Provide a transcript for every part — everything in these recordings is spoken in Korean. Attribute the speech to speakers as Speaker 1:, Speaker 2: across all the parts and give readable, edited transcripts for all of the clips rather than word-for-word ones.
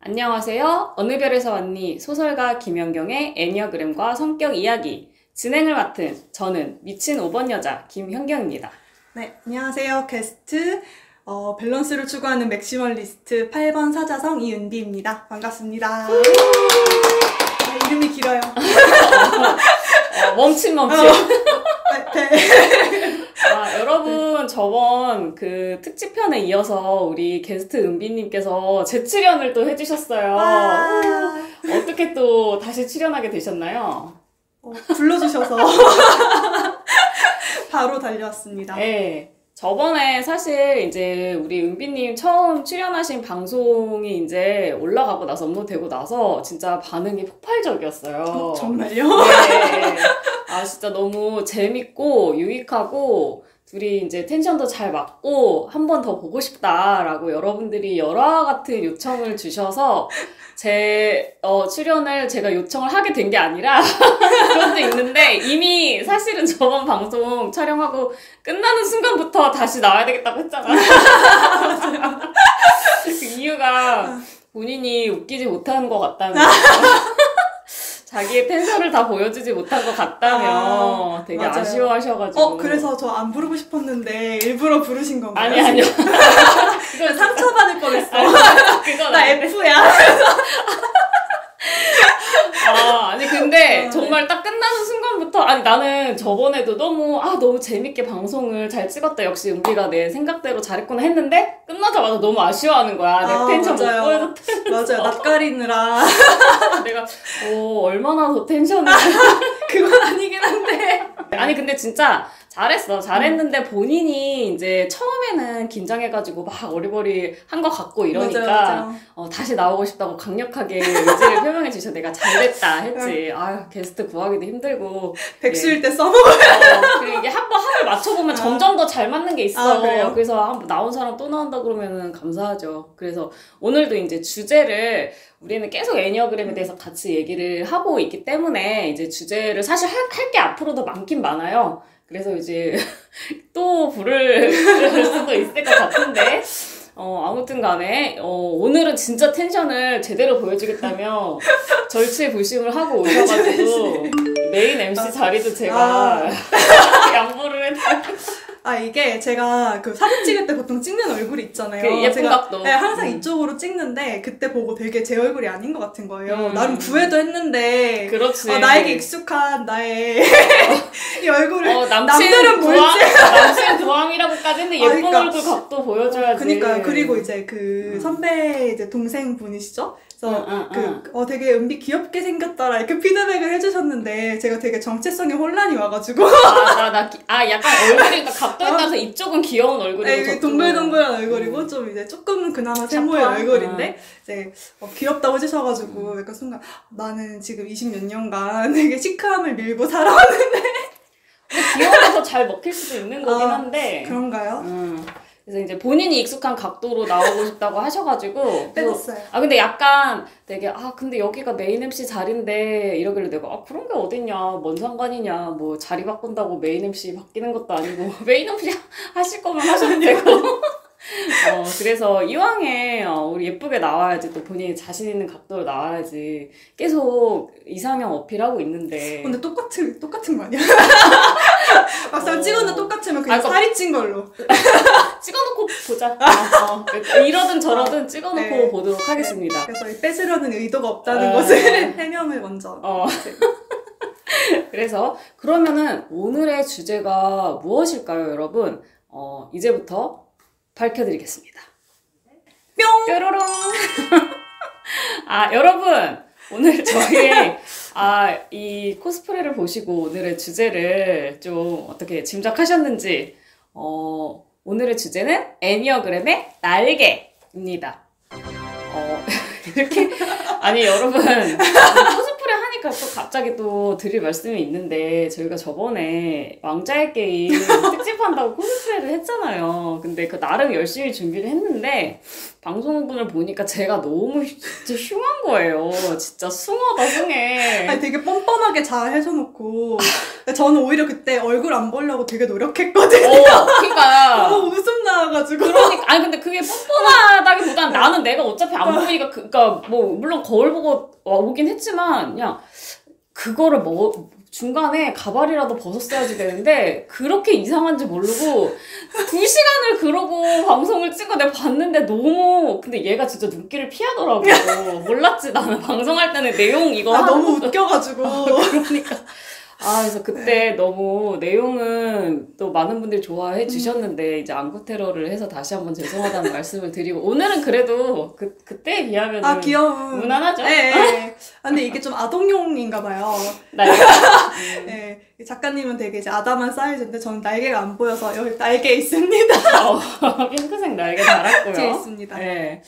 Speaker 1: 안녕하세요. 어느 별에서 왔니? 소설가 김현경의 애니어그램과 성격 이야기 진행을 맡은 저는 미친 5번 여자 김현경입니다.
Speaker 2: 네, 안녕하세요. 게스트 밸런스를 추구하는 맥시멀리스트 8번 사자성 이은비입니다. 반갑습니다. 네, 이름이 길어요.
Speaker 1: 멈칫.
Speaker 2: 네.
Speaker 1: 여러분 저번 그 특집편에 이어서 우리 게스트 은비님께서 재출연을 또 해주셨어요. 어떻게 또 다시 출연하게 되셨나요?
Speaker 2: 불러주셔서 바로 달려왔습니다.
Speaker 1: 네. 저번에 사실 이제 우리 은비님 처음 출연하신 방송이 이제 올라가고 나서 업로드되고 나서 진짜 반응이 폭발적이었어요.
Speaker 2: 정말요?
Speaker 1: 네. 진짜 너무 재밌고 유익하고 둘이 이제 텐션도 잘 맞고 한 번 더 보고 싶다라고 여러분들이 여러 같은 요청을 주셔서 제 출연을 제가 요청을 하게 된 게 아니라 그런 것도 있는데 이미 사실은 저번 방송 촬영하고 끝나는 순간부터 다시 나와야 되겠다고 했잖아. 그 이유가 본인이 웃기지 못하는 것 같다며 자기의 텐션을 다 보여주지 못한 것 같다며 되게
Speaker 2: 맞아요.
Speaker 1: 아쉬워하셔가지고
Speaker 2: 그래서 저 안 부르고 싶었는데 일부러 부르신 건가요?
Speaker 1: 아니요.
Speaker 2: 그거 상처받을 뻔했어.
Speaker 1: 그건
Speaker 2: 나 F야.
Speaker 1: 아니 근데 정말 딱 끝나는 순간부터 나는 저번에도 너무 재밌게 방송을 잘 찍었다. 역시 은비가 내 생각대로 잘했구나 했는데 끝나자마자 너무 아쉬워하는 거야. 내 텐션 못 보여줬다.
Speaker 2: 맞아요. 낯가리느라
Speaker 1: 내가 얼마나 더 텐션을
Speaker 2: 그건 아니긴 한데
Speaker 1: 아니 근데 진짜 잘했는데 본인이 이제 처음에는 긴장해가지고 막 어리버리 한 것 같고 이러니까
Speaker 2: 맞아요.
Speaker 1: 다시 나오고 싶다고 강력하게 의지를 표명해 주셔서 내가 잘됐다 했지. 게스트 구하기도 힘들고
Speaker 2: 백수일 때 써먹어요.
Speaker 1: 그리고 이게 한번 합을 맞춰보면 점점 더 잘 맞는 게 있어.
Speaker 2: 그래요?
Speaker 1: 그래서 한번 나온 사람 또 나온다 그러면은 감사하죠. 그래서 오늘도 이제 주제를 우리는 계속 애니어그램에 대해서 같이 얘기를 하고 있기 때문에 이제 주제를 사실 할 게 앞으로도 많긴 많아요. 그래서 이제 또 부를 수도 있을 것 같은데 아무튼 간에 오늘은 진짜 텐션을 제대로 보여주겠다며 절치부심을 하고 오셔가지고 메인 MC 자리도 제가 양보를 해드려요.
Speaker 2: 이게 제가 그 사진 찍을 때 보통 찍는 얼굴이 있잖아요.
Speaker 1: 그 예쁜
Speaker 2: 제가
Speaker 1: 각도.
Speaker 2: 항상 이쪽으로 찍는데 그때 보고 되게 제 얼굴이 아닌 것 같은 거예요. 나름
Speaker 1: 그
Speaker 2: 구애도 했는데
Speaker 1: 그렇지.
Speaker 2: 나에게 익숙한 나의 이 얼굴을
Speaker 1: 남들은 남친 부함이라고까지 했는데 예쁜
Speaker 2: 그러니까.
Speaker 1: 얼굴 각도 보여줘야지.
Speaker 2: 그니까요. 그리고 이제 그 선배 이제 동생 분이시죠? 그래서 되게 은비 귀엽게 생겼더라 이렇게 피드백을 해주셨는데 제가 되게 정체성에 혼란이 와가지고
Speaker 1: 약간 얼굴이 각도에 따라서 이쪽은 귀여운 얼굴이고
Speaker 2: 네, 동글동글한 얼굴이고 좀 이제 조금은 그나마 세모의 얼굴인데 이제 귀엽다고 해주셔가지고 약간 순간 나는 지금 20몇 년간 되게 시크함을 밀고 살아왔는데
Speaker 1: 근데 귀여워서 잘 먹힐 수도 있는 거긴 한데
Speaker 2: 그런가요?
Speaker 1: 그래서 이제 본인이 익숙한 각도로 나오고 싶다고 하셔가지고
Speaker 2: 빼줬어요.
Speaker 1: 근데 약간 되게 근데 여기가 메인 MC 자리인데 이러길래 내가 그런 게 어딨냐 뭔 상관이냐 뭐 자리 바꾼다고 메인 MC 바뀌는 것도 아니고 메인 MC 하실 거면 하셔도 되고 그래서 이왕에 우리 예쁘게 나와야지 또 본인이 자신 있는 각도로 나와야지 계속 이상형 어필하고 있는데
Speaker 2: 근데 똑같은 거 아니야? 막상 찍었는데 똑같으면 그냥 살이 찐 걸로
Speaker 1: 찍어놓고 보자. 이러든 저러든 찍어놓고 보도록 하겠습니다.
Speaker 2: 그래서 뺏으려는 의도가 없다는 것을 해명을 먼저.
Speaker 1: 그래서 그러면은 오늘의 주제가 무엇일까요, 여러분? 이제부터 밝혀드리겠습니다.
Speaker 2: 뿅!
Speaker 1: 뾰로롱! 여러분! 오늘 저희 이 코스프레를 보시고 오늘의 주제를 좀 어떻게 짐작하셨는지 오늘의 주제는 애니어그램의 날개입니다. 이렇게 여러분 코스프레 하니까 또 갑자기 또 드릴 말씀이 있는데 저희가 저번에 왕자의 게임 특집한다고 코스프레를 했잖아요. 근데 그 나름 열심히 준비를 했는데 방송분을 보니까 제가 너무 진짜 흉한 거예요. 진짜 숭하다 숭해.
Speaker 2: 되게 뻔뻔하게 잘 해줘놓고 저는 오히려 그때 얼굴 안 보려고 되게 노력했거든요.
Speaker 1: 그러니까
Speaker 2: 너무 웃음 나와가지고.
Speaker 1: 그러니까 아니 근데 그게 뻔뻔하다기보단 나는 내가 어차피 안 보이니까 그러니까 뭐 물론 거울 보고 오긴 했지만 그냥 그거를 뭐 중간에 가발이라도 벗었어야지 되는데 그렇게 이상한지 모르고 2시간을 그러고 방송을 찍어 내가 봤는데 너무 근데 얘가 진짜 눈길을 피하더라고. 몰랐지 나는 방송할 때는 내용 이거
Speaker 2: 너무 웃겨가지고.
Speaker 1: 그러니까 그래서 그때 너무 내용은 또 많은 분들이 좋아해 주셨는데 이제 안구 테러를 해서 다시 한번 죄송하다는 말씀을 드리고 오늘은 그래도 그때에 비하면
Speaker 2: 귀여운
Speaker 1: 무난하죠?
Speaker 2: 네. 근데 이게 좀 아동용인가 봐요.
Speaker 1: 날개가?
Speaker 2: 네. 작가님은 되게 이제 아담한 사이즈인데 저는 날개가 안 보여서 여기 날개 있습니다.
Speaker 1: 핑크색 날개 달았고요.
Speaker 2: 제 있습니다.
Speaker 1: 네.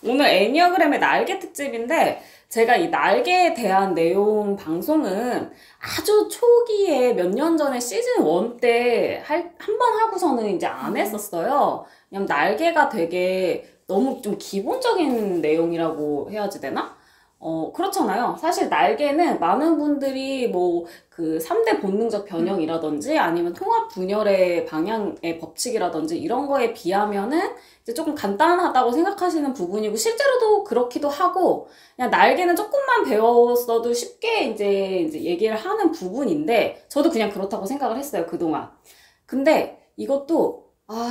Speaker 1: 오늘 애니어그램의 날개 특집인데 제가 이 날개에 대한 내용 방송은 아주 초기에 몇 년 전에 시즌 1 때 한 번 하고서는 이제 안 했었어요. 왜냐면 날개가 되게 너무 좀 기본적인 내용이라고 해야지 되나? 그렇잖아요. 사실 날개는 많은 분들이 뭐 그 3대 본능적 변형이라든지 아니면 통합 분열의 방향의 법칙이라든지 이런 거에 비하면은 이제 조금 간단하다고 생각하시는 부분이고 실제로도 그렇기도 하고 그냥 날개는 조금만 배웠어도 쉽게 이제 얘기를 하는 부분인데 저도 그냥 그렇다고 생각을 했어요, 그동안. 근데 이것도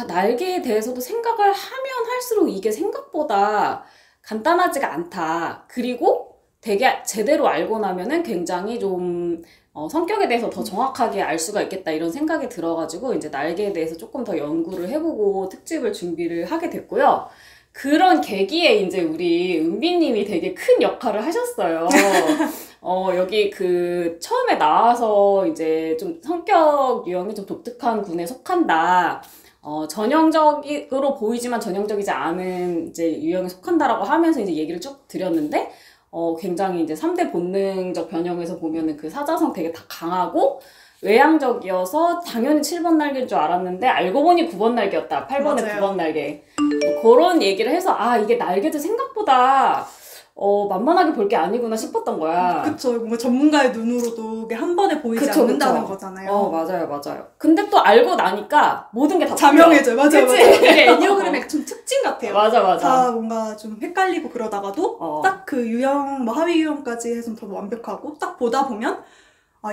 Speaker 1: 날개에 대해서도 생각을 하면 할수록 이게 생각보다 간단하지가 않다. 그리고 되게 제대로 알고 나면은 굉장히 좀 성격에 대해서 더 정확하게 알 수가 있겠다 이런 생각이 들어가지고 이제 날개에 대해서 조금 더 연구를 해보고 특집을 준비를 하게 됐고요. 그런 계기에 이제 우리 은비님이 되게 큰 역할을 하셨어요. 여기 처음에 나와서 이제 좀 성격 유형이 좀 독특한 군에 속한다. 전형적으로 보이지만 전형적이지 않은 이제 유형에 속한다라고 하면서 이제 얘기를 쭉 드렸는데, 굉장히 이제 3대 본능적 변형에서 보면은 그 사자성 되게 다 강하고, 외향적이어서 당연히 7번 날개인 줄 알았는데, 알고 보니 9번 날개였다. 8번에
Speaker 2: 맞아요.
Speaker 1: 9번 날개. 뭐 그런 얘기를 해서, 이게 날개도 생각보다, 만만하게 볼 게 아니구나 싶었던 거야.
Speaker 2: 그쵸. 뭔가 전문가의 눈으로도 이게 한 번에 보이지 않는다는 거잖아요.
Speaker 1: 맞아요. 근데 또 알고 나니까 모든 게 다
Speaker 2: 자명해져요. 맞아요. 이게
Speaker 1: 맞아.
Speaker 2: 애니어그램의 좀 특징 같아요.
Speaker 1: 맞아.
Speaker 2: 다 뭔가 좀 헷갈리고 그러다가도 딱 그 유형, 뭐 하위 유형까지 해서 더 완벽하고 딱 보다 보면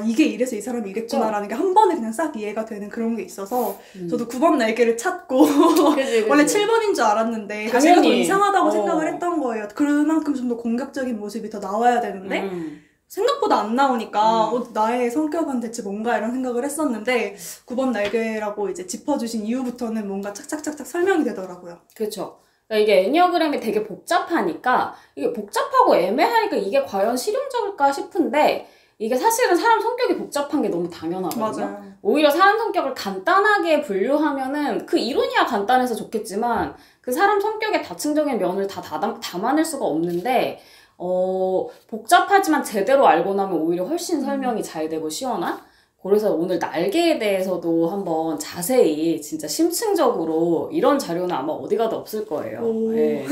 Speaker 2: 이게 이래서 이 사람이 이랬구나라는 게 한 번에 그냥 싹 이해가 되는 그런 게 있어서 저도 9번 날개를 찾고
Speaker 1: 그치.
Speaker 2: 원래 7번인 줄 알았는데
Speaker 1: 당연히.
Speaker 2: 제가 더 이상하다고 생각을 했던 거예요. 그만큼 좀 더 공격적인 모습이 더 나와야 되는데 생각보다 안 나오니까 나의 성격은 대체 뭔가 이런 생각을 했었는데 9번 날개라고 이제 짚어주신 이후부터는 뭔가 착착착착 설명이 되더라고요.
Speaker 1: 그렇죠. 그러니까 이게 애니어그램이 되게 복잡하니까 이게 복잡하고 애매하니까 이게 과연 실용적일까 싶은데 이게 사실은 사람 성격이 복잡한 게 너무 당연하거든요.
Speaker 2: 맞아요.
Speaker 1: 오히려 사람 성격을 간단하게 분류하면은 그 이론이야 간단해서 좋겠지만 그 사람 성격의 다층적인 면을 다 담아낼 수가 없는데 복잡하지만 제대로 알고 나면 오히려 훨씬 설명이 잘 되고 시원한? 그래서 오늘 날개에 대해서도 한번 자세히 진짜 심층적으로 이런 자료는 아마 어디 가도 없을 거예요. 네.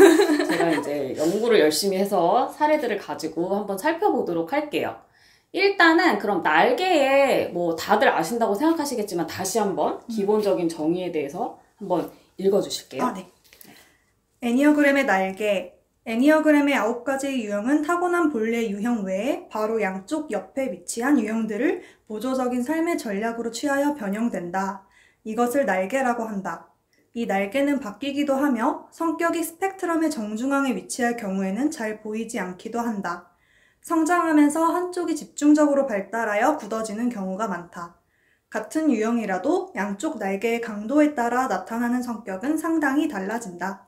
Speaker 1: 제가 이제 연구를 열심히 해서 사례들을 가지고 한번 살펴보도록 할게요. 일단은 그럼 날개에 뭐 다들 아신다고 생각하시겠지만 다시 한번 기본적인 정의에 대해서 한번 읽어주실게요.
Speaker 2: 네. 애니어그램의 날개. 애니어그램의 9가지의 유형은 타고난 본래 유형 외에 바로 양쪽 옆에 위치한 유형들을 보조적인 삶의 전략으로 취하여 변형된다. 이것을 날개라고 한다. 이 날개는 바뀌기도 하며 성격이 스펙트럼의 정중앙에 위치할 경우에는 잘 보이지 않기도 한다. 성장하면서 한쪽이 집중적으로 발달하여 굳어지는 경우가 많다. 같은 유형이라도 양쪽 날개의 강도에 따라 나타나는 성격은 상당히 달라진다.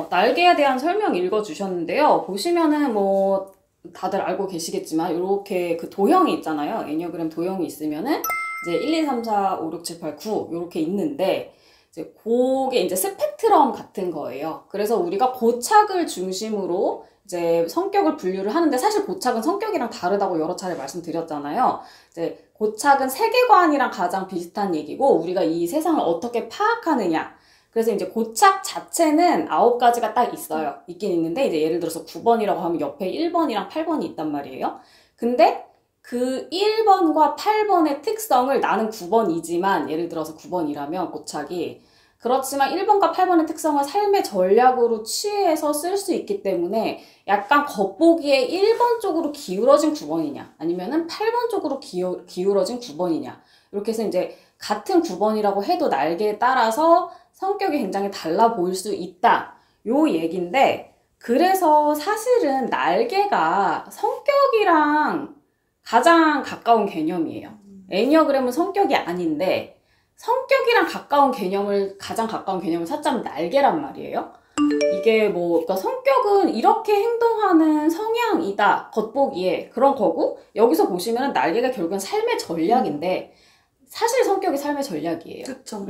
Speaker 1: 날개에 대한 설명 읽어주셨는데요. 보시면은 뭐 다들 알고 계시겠지만 이렇게 그 도형이 있잖아요. 애니어그램 도형이 있으면은 이제 1, 2, 3, 4, 5, 6, 7, 8, 9 이렇게 있는데 이제 그게 이제 스펙트럼 같은 거예요. 그래서 우리가 고착을 중심으로 이제 성격을 분류를 하는데 사실 고착은 성격이랑 다르다고 여러 차례 말씀드렸잖아요. 이제 고착은 세계관이랑 가장 비슷한 얘기고 우리가 이 세상을 어떻게 파악하느냐. 그래서 이제 고착 자체는 9가지가 딱 있어요. 있긴 있는데 이제 예를 들어서 9번이라고 하면 옆에 1번이랑 8번이 있단 말이에요. 근데 그 1번과 8번의 특성을 나는 9번이지만 예를 들어서 9번이라면 고착이 그렇지만 1번과 8번의 특성을 삶의 전략으로 취해서 쓸 수 있기 때문에 약간 겉보기에 1번 쪽으로 기울어진 9번이냐 아니면은 8번 쪽으로 기울어진 9번이냐 이렇게 해서 이제 같은 9번이라고 해도 날개에 따라서 성격이 굉장히 달라 보일 수 있다 요 얘기인데 그래서 사실은 날개가 성격이랑 가장 가까운 개념이에요. 애니어그램은 성격이 아닌데 성격이랑 가장 가까운 개념을 찾자면 날개란 말이에요. 이게 그러니까 성격은 이렇게 행동하는 성향이다, 겉보기에 그런 거고, 여기서 보시면은 날개가 결국은 삶의 전략인데, 사실 성격이 삶의 전략이에요.
Speaker 2: 그쵸.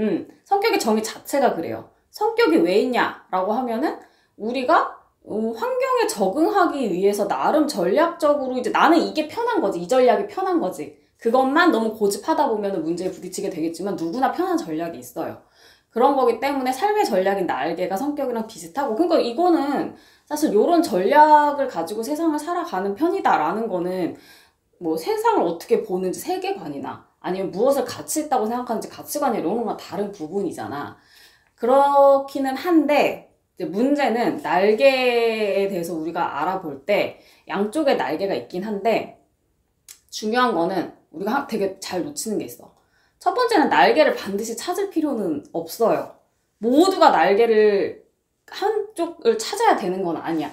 Speaker 1: 성격의 정의 자체가 그래요. 성격이 왜 있냐라고 하면은, 우리가 환경에 적응하기 위해서 나름 전략적으로 이제 나는 이게 편한 거지, 이 전략이 편한 거지. 그것만 너무 고집하다 보면 문제에 부딪히게 되겠지만 누구나 편한 전략이 있어요. 그런 거기 때문에 삶의 전략인 날개가 성격이랑 비슷하고 그러니까 이거는 사실 이런 전략을 가지고 세상을 살아가는 편이다라는 거는 뭐 세상을 어떻게 보는지 세계관이나 아니면 무엇을 가치 있다고 생각하는지 가치관이 이런 거랑 다른 부분이잖아. 그렇기는 한데 이제 문제는 날개에 대해서 우리가 알아볼 때 양쪽에 날개가 있긴 한데 중요한 거는 우리가 되게 잘 놓치는 게 있어. 첫 번째는 날개를 반드시 찾을 필요는 없어요. 모두가 날개를 한쪽을 찾아야 되는 건 아니야.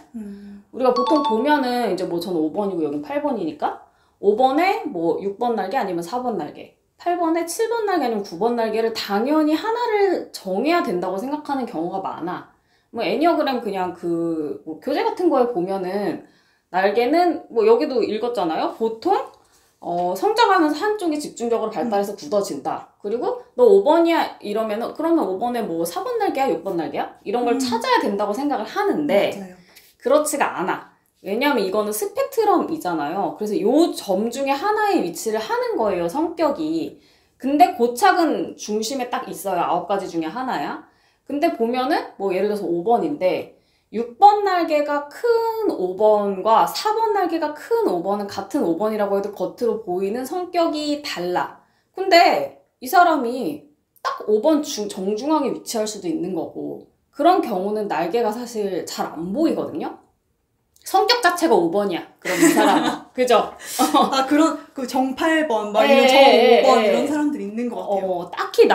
Speaker 1: 우리가 보통 보면은 이제 저는 5번이고 여긴 8번이니까 5번에 6번 날개 아니면 4번 날개 8번에 7번 날개 아니면 9번 날개를 당연히 하나를 정해야 된다고 생각하는 경우가 많아. 애니어그램 그냥 교재 같은 거에 보면은 날개는 여기도 읽었잖아요. 보통 성장하면서 한쪽이 집중적으로 발달해서 굳어진다. 그리고 너 5번이야 이러면은 그러면 5번에 4번 날개야 6번 날개야? 이런 걸 찾아야 된다고 생각을 하는데
Speaker 2: 맞아요.
Speaker 1: 그렇지가 않아. 왜냐하면 이거는 스펙트럼이잖아요. 그래서 요 점 중에 하나의 위치를 하는 거예요, 성격이. 근데 고착은 중심에 딱 있어요. 9가지 중에 하나야. 근데 보면은 예를 들어서 5번인데 6번 날개가 큰 5번과 4번 날개가 큰 5번은 같은 5번이라고 해도 겉으로 보이는 성격이 달라. 근데 이 사람이 딱 5번 정중앙에 위치할 수도 있는 거고 그런 경우는 날개가 사실 잘 안 보이거든요. 성격 자체가 5번이야. 그럼 이 사람은. 그죠?
Speaker 2: 그런 정8번 이런 정5번 이런 사람들 있는 것 같아요.
Speaker 1: 딱히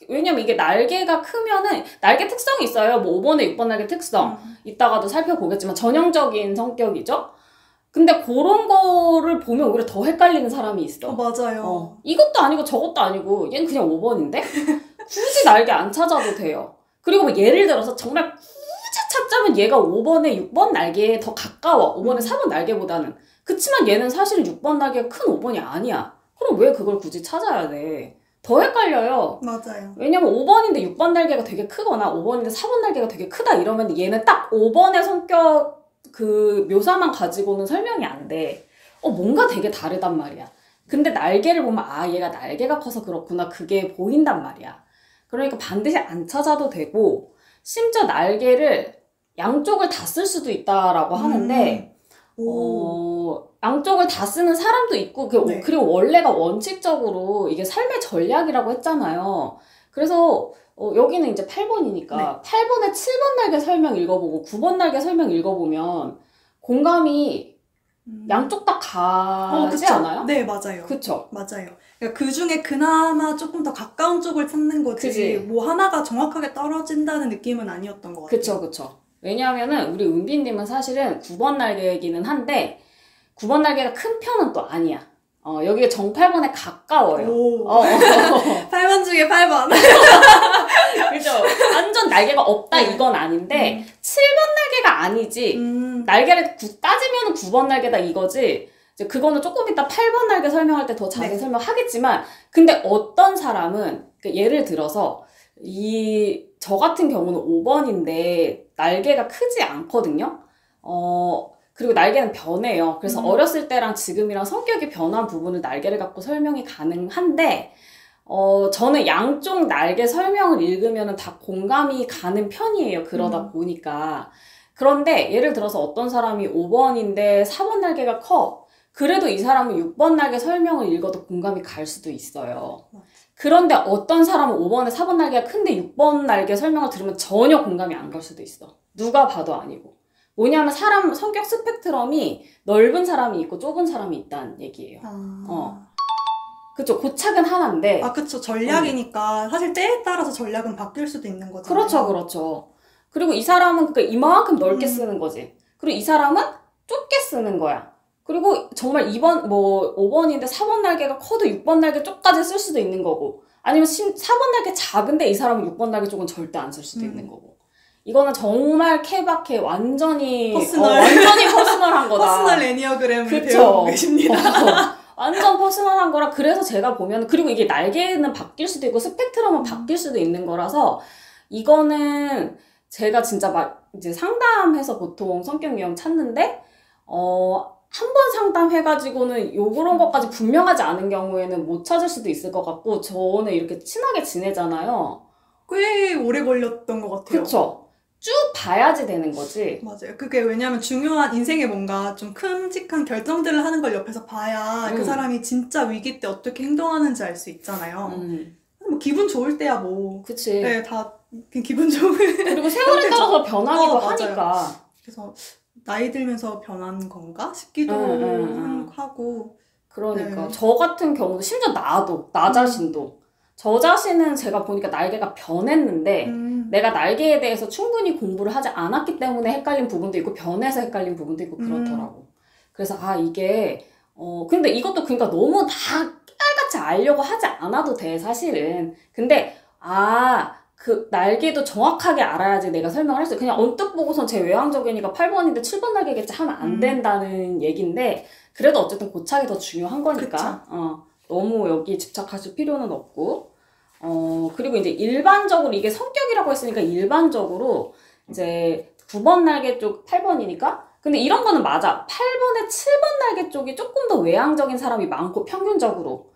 Speaker 1: 왜냐면 이게 날개가 크면은 날개 특성이 있어요. 5번에 6번 날개 특성. 이따가도 살펴보겠지만 전형적인 성격이죠. 근데 그런 거를 보면 오히려 더 헷갈리는 사람이 있어.
Speaker 2: 맞아요.
Speaker 1: 이것도 아니고 저것도 아니고 얘는 그냥 5번인데? 굳이 날개 안 찾아도 돼요. 그리고 예를 들어서 정말 굳이 찾자면 얘가 5번에 6번 날개에 더 가까워. 5번에 4번 날개보다는. 그치만 얘는 사실은 6번 날개가 큰 5번이 아니야. 그럼 왜 그걸 굳이 찾아야 돼? 더 헷갈려요.
Speaker 2: 맞아요.
Speaker 1: 왜냐면 5번인데 6번 날개가 되게 크거나 5번인데 4번 날개가 되게 크다 이러면 얘는 딱 5번의 성격 묘사만 가지고는 설명이 안 돼. 뭔가 되게 다르단 말이야. 근데 날개를 보면 얘가 날개가 커서 그렇구나 그게 보인단 말이야. 그러니까 반드시 안 찾아도 되고 심지어 날개를 양쪽을 다 쓸 수도 있다라고 하는데 양쪽을 다 쓰는 사람도 있고 그리고 원래가 원칙적으로 이게 삶의 전략이라고 했잖아요. 그래서 여기는 이제 8번이니까 8번에 7번 날개 설명 읽어보고 9번 날개 설명 읽어보면 공감이 양쪽 다 가지 않아요?
Speaker 2: 네, 맞아요.
Speaker 1: 그쵸?
Speaker 2: 맞아요. 그러니까 그 중에 그나마 조금 더 가까운 쪽을 찾는 거지.
Speaker 1: 그치?
Speaker 2: 하나가 정확하게 떨어진다는 느낌은 아니었던 것 같아요.
Speaker 1: 그쵸. 왜냐하면은 우리 은비님은 사실은 9번 날개이기는 한데 9번 날개가 큰 편은 또 아니야. 여기가 정 8번에 가까워요.
Speaker 2: 8번 중에 8번.
Speaker 1: 그죠? 완전 날개가 없다 이건 아닌데 7번 날개가 아니지. 날개를 따지면 9번 날개다 이거지. 이제 그거는 조금 이따 8번 날개 설명할 때 더 자세히 설명하겠지만 근데 어떤 사람은 예를 들어서 저 같은 경우는 5번인데 날개가 크지 않거든요. 그리고 날개는 변해요. 그래서 어렸을 때랑 지금이랑 성격이 변한 부분을 날개를 갖고 설명이 가능한데 저는 양쪽 날개 설명을 읽으면 다 공감이 가는 편이에요. 그러다 보니까. 그런데 예를 들어서 어떤 사람이 5번인데 4번 날개가 커. 그래도 이 사람은 6번 날개 설명을 읽어도 공감이 갈 수도 있어요. 그런데 어떤 사람은 5번에 4번 날개가 큰데 6번 날개 설명을 들으면 전혀 공감이 안 갈 수도 있어. 누가 봐도 아니고. 뭐냐면 사람 성격 스펙트럼이 넓은 사람이 있고 좁은 사람이 있다는 얘기예요. 그쵸. 고착은 하나인데.
Speaker 2: 그쵸. 전략이니까 사실 때에 따라서 전략은 바뀔 수도 있는 거잖아요.
Speaker 1: 그렇죠. 그리고 이 사람은 그러니까 이만큼 넓게 쓰는 거지. 그리고 이 사람은 좁게 쓰는 거야. 그리고 정말 5번인데 4번 날개가 커도 6번 날개 쪽까지 쓸 수도 있는 거고. 아니면 4번 날개 작은데 이 사람은 6번 날개 쪽은 절대 안 쓸 수도 있는 거고. 이거는 정말 케바케 완전히 퍼스널한 거다.
Speaker 2: 퍼스널 애니어그램을
Speaker 1: 그쵸?
Speaker 2: 배우고 계십니다.
Speaker 1: 완전 퍼스널한 거라. 그래서 제가 보면, 그리고 이게 날개는 바뀔 수도 있고 스펙트럼은 바뀔 수도 있는 거라서 이거는 제가 진짜 막 이제 상담해서 보통 성격 유형 찾는데 한 번 상담해가지고는 요런 것까지 분명하지 않은 경우에는 못 찾을 수도 있을 것 같고, 저는 이렇게 친하게 지내잖아요.
Speaker 2: 꽤 오래 걸렸던 것 같아요.
Speaker 1: 그쵸? 쭉 봐야지 되는 거지.
Speaker 2: 맞아요. 그게 왜냐면 중요한 인생에 뭔가 좀 큼직한 결정들을 하는 걸 옆에서 봐야 그 사람이 진짜 위기 때 어떻게 행동하는지 알 수 있잖아요. 뭐 기분 좋을 때야 뭐.
Speaker 1: 그치.
Speaker 2: 네, 다 그냥 기분 좋은.
Speaker 1: 그리고 세월에 따라서 변하기도
Speaker 2: 맞아요.
Speaker 1: 하니까.
Speaker 2: 그래서 나이 들면서 변한 건가 싶기도 하고.
Speaker 1: 그러니까
Speaker 2: 네.
Speaker 1: 저 같은 경우도 심지어 나 자신도 저 자신은 제가 보니까 날개가 변했는데 내가 날개에 대해서 충분히 공부를 하지 않았기 때문에 헷갈린 부분도 있고 변해서 헷갈린 부분도 있고 그렇더라고. 그래서 이게 근데 이것도 그러니까 너무 다 깨알같이 알려고 하지 않아도 돼 사실은. 근데 그 날개도 정확하게 알아야지 내가 설명을 할 수 있어. 그냥 언뜻 보고선 제 외향적이니까 8번인데 7번 날개겠지 하면 안 된다는 얘기인데, 그래도 어쨌든 고착이 더 중요한 거니까 너무 여기 집착하실 필요는 없고. 그리고 이제 일반적으로 이게 성격이라고 했으니까 일반적으로 이제 9번 날개 쪽 8번이니까. 근데 이런 거는 맞아. 8번에 7번 날개 쪽이 조금 더 외향적인 사람이 많고 평균적으로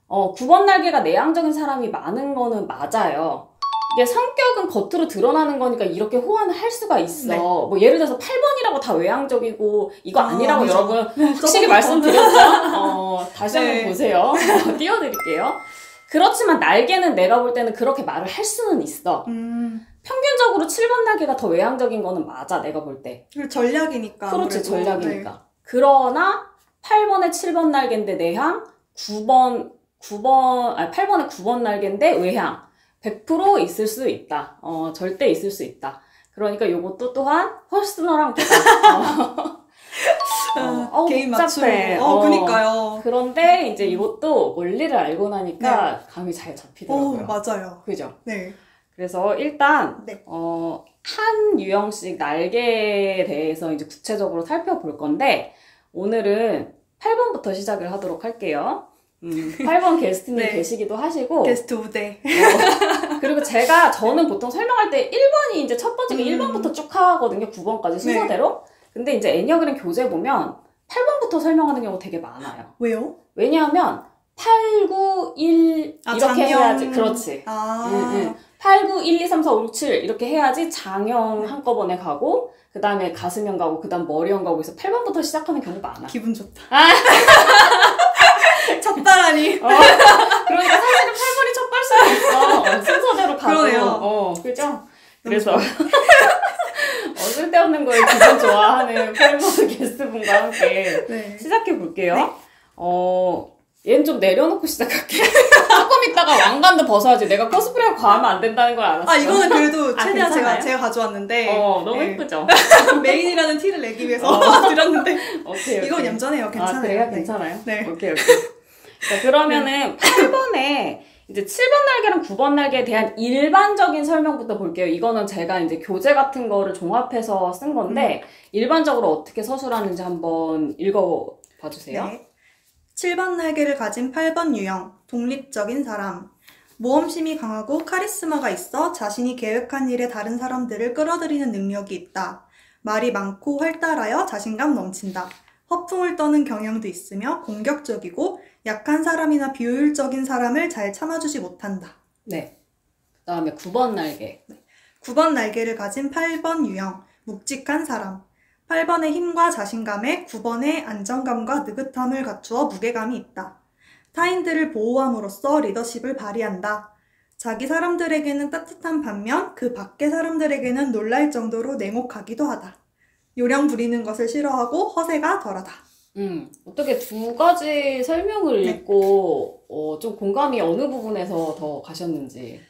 Speaker 1: 9번 날개가 내향적인 사람이 많은 거는 맞아요. 이게 성격은 겉으로 드러나는 거니까 이렇게 호환을 할 수가 있어.
Speaker 2: 네.
Speaker 1: 뭐 예를 들어서 8번이라고 다 외향적이고 이거 아니라고
Speaker 2: 그렇죠.
Speaker 1: 여러분 확실히 말씀드렸죠? 다시 한번
Speaker 2: 네.
Speaker 1: 보세요. 띄워드릴게요. 그렇지만 날개는 내가 볼 때는 그렇게 말을 할 수는 있어. 평균적으로 7번 날개가 더 외향적인 거는 맞아, 내가 볼 때.
Speaker 2: 그리고 전략이니까.
Speaker 1: 그렇지,
Speaker 2: 아무래도.
Speaker 1: 전략이니까.
Speaker 2: 네.
Speaker 1: 그러나 8번에 7번 날개인데 내향, 8번에 9번 날개인데 외향. 100% 있을 수 있다. 절대 있을 수 있다. 그러니까 요것도 또한 퍼스널한 거다.
Speaker 2: 개인 맞춤.
Speaker 1: 복잡해.
Speaker 2: 그니까요.
Speaker 1: 그런데 이제 이것도 원리를 알고 나니까 감이 잘 잡히더라고요.
Speaker 2: 맞아요.
Speaker 1: 그죠?
Speaker 2: 네.
Speaker 1: 그래서 일단
Speaker 2: 네.
Speaker 1: 한 유형씩 날개에 대해서 이제 구체적으로 살펴볼 건데, 오늘은 8번부터 시작을 하도록 할게요. 8번 게스트님
Speaker 2: 네.
Speaker 1: 계시기도 하시고.
Speaker 2: 게스트 우대.
Speaker 1: 그리고 저는 보통 설명할 때 1번이 이제 첫 번째가 1번부터 쭉 하거든요. 9번까지 순서대로. 근데 이제 애니어그램 교재 보면 8번부터 설명하는 경우 되게 많아요.
Speaker 2: 왜요?
Speaker 1: 왜냐하면 8, 9, 1 이렇게 해야지. 그렇지. 8, 9, 1, 2, 3, 4, 5, 6, 7 이렇게 해야지 장형 한꺼번에 가고, 그 다음에 가슴형 가고, 그 다음 머리형 가고 해서 8번부터 시작하는 경우 많아.
Speaker 2: 기분 좋다. 첫발하니.
Speaker 1: 그러니까 사실은 8번이 첫 발수가 있어. 순서대로 가고.
Speaker 2: 그러네요.
Speaker 1: 그죠? 그래서 쓸데없는 거에 기분 좋아하는 8번 게스트분과 함께
Speaker 2: 네.
Speaker 1: 시작해 볼게요.
Speaker 2: 네.
Speaker 1: 얘는 좀 내려놓고 시작할게. 조금 있다가 왕관도 벗어야지. 내가 코스프레가 과하면 안 된다는 걸 알았어.
Speaker 2: 이거는 그래도 최대한
Speaker 1: 괜찮아요?
Speaker 2: 제가 가져왔는데.
Speaker 1: 너무
Speaker 2: 네.
Speaker 1: 예쁘죠?
Speaker 2: 메인이라는 티를 내기 위해서 드렸는데.
Speaker 1: 오케이.
Speaker 2: 이건 얌전해요. 괜찮아요.
Speaker 1: 그래요?
Speaker 2: 네.
Speaker 1: 괜찮아요?
Speaker 2: 네.
Speaker 1: 오케이. 자, 그러면은 8번에 이제 7번 날개랑 9번 날개에 대한 일반적인 설명부터 볼게요. 이거는 제가 이제 교재 같은 거를 종합해서 쓴 건데, 일반적으로 어떻게 서술하는지 한번 읽어봐 주세요.
Speaker 2: 네. 7번 날개를 가진 8번 유형, 독립적인 사람. 모험심이 강하고 카리스마가 있어 자신이 계획한 일에 다른 사람들을 끌어들이는 능력이 있다. 말이 많고 활달하여 자신감 넘친다. 허풍을 떠는 경향도 있으며 공격적이고 약한 사람이나 비효율적인 사람을 잘 참아주지 못한다.
Speaker 1: 네. 그 다음에 9번 날개.
Speaker 2: 9번 날개를 가진 8번 유형, 묵직한 사람. 8번의 힘과 자신감에 9번의 안정감과 느긋함을 갖추어 무게감이 있다. 타인들을 보호함으로써 리더십을 발휘한다. 자기 사람들에게는 따뜻한 반면 그 밖의 사람들에게는 놀랄 정도로 냉혹하기도 하다. 요령 부리는 것을 싫어하고 허세가 덜하다.
Speaker 1: 어떻게 두 가지 설명을 읽고 좀 공감이 어느 부분에서 더 가셨는지.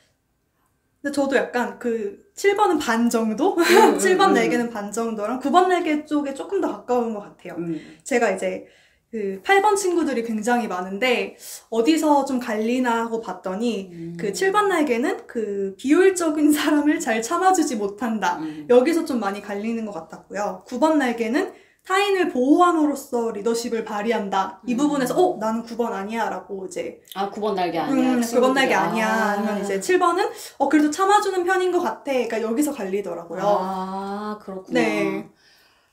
Speaker 2: 근데 저도 약간 그 7번은 반 정도? 7번 날개는 반 정도랑 9번 날개 쪽에 조금 더 가까운 것 같아요. 제가 이제 그 8번 친구들이 굉장히 많은데 어디서 좀 갈리나 하고 봤더니 그 7번 날개는 그 비효율적인 사람을 잘 참아주지 못한다. 여기서 좀 많이 갈리는 것 같았고요. 9번 날개는 타인을 보호함으로써 리더십을 발휘한다. 이 부분에서 나는 9번 아니야 라고 이제
Speaker 1: 9번 날개 아니야.
Speaker 2: 9번 날개 아니야. 아니면 이제 7번은 그래도 참아주는 편인 것 같아. 그러니까 여기서 갈리더라고요.
Speaker 1: 그렇구나.
Speaker 2: 네.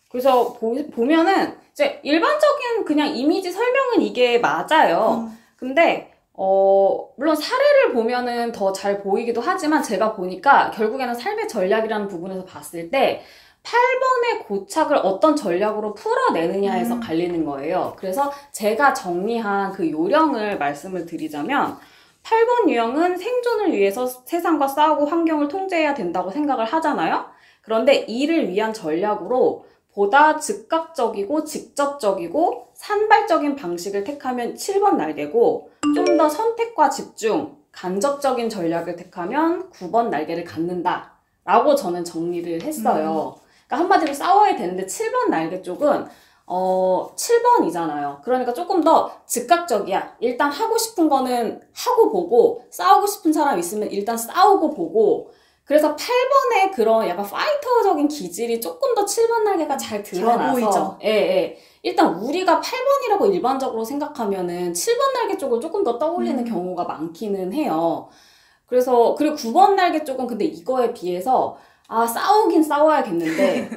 Speaker 1: 그래서 보면은 이제 일반적인 그냥 이미지 설명은 이게 맞아요. 근데 물론 사례를 보면은 더 잘 보이기도 하지만 제가 보니까 결국에는 삶의 전략이라는 부분에서 봤을 때 8번의 고착을 어떤 전략으로 풀어내느냐에서 갈리는 거예요. 그래서 제가 정리한 그 요령을 말씀을 드리자면 8번 유형은 생존을 위해서 세상과 싸우고 환경을 통제해야 된다고 생각을 하잖아요. 그런데 이를 위한 전략으로 보다 즉각적이고 직접적이고 산발적인 방식을 택하면 7번 날개고 좀 더 선택과 집중, 간접적인 전략을 택하면 9번 날개를 갖는다 라고 저는 정리를 했어요. 그러니까 한마디로 싸워야 되는데 7번 날개 쪽은 7번이잖아요. 그러니까 조금 더 즉각적이야. 일단 하고 싶은 거는 하고 보고 싸우고 싶은 사람 있으면 일단 싸우고 보고 그래서 8번의 그런 약간 파이터적인 기질이 조금 더 7번 날개가 잘 드러나서 일단 우리가 8번이라고 일반적으로 생각하면은 7번 날개 쪽을 조금 더 떠올리는 경우가 많기는 해요. 그래서 그리고 9번 날개 쪽은 근데 이거에 비해서 싸우긴 싸워야겠는데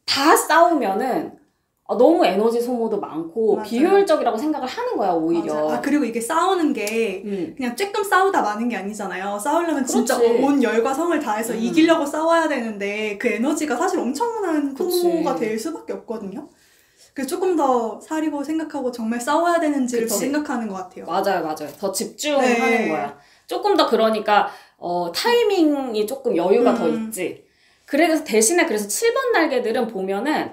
Speaker 1: 다 싸우면은 너무 에너지 소모도 많고
Speaker 2: 맞아요.
Speaker 1: 비효율적이라고 생각을 하는 거야 오히려.
Speaker 2: 맞아. 그리고 이게 싸우는 게 그냥 쬐끔 싸우다 마는 게 아니잖아요. 싸우려면 진짜 온 열과 성을 다해서 이기려고 싸워야 되는데 그 에너지가 사실 엄청난 소모가 될 수밖에 없거든요. 그래서 조금 더 사리고 생각하고 정말 싸워야 되는지를 더 생각하는 것 같아요.
Speaker 1: 맞아요. 더 집중하는 거야. 조금 더 그러니까 타이밍이 조금 여유가 더 있지. 그래서 대신에 그래서 7번 날개들은 보면은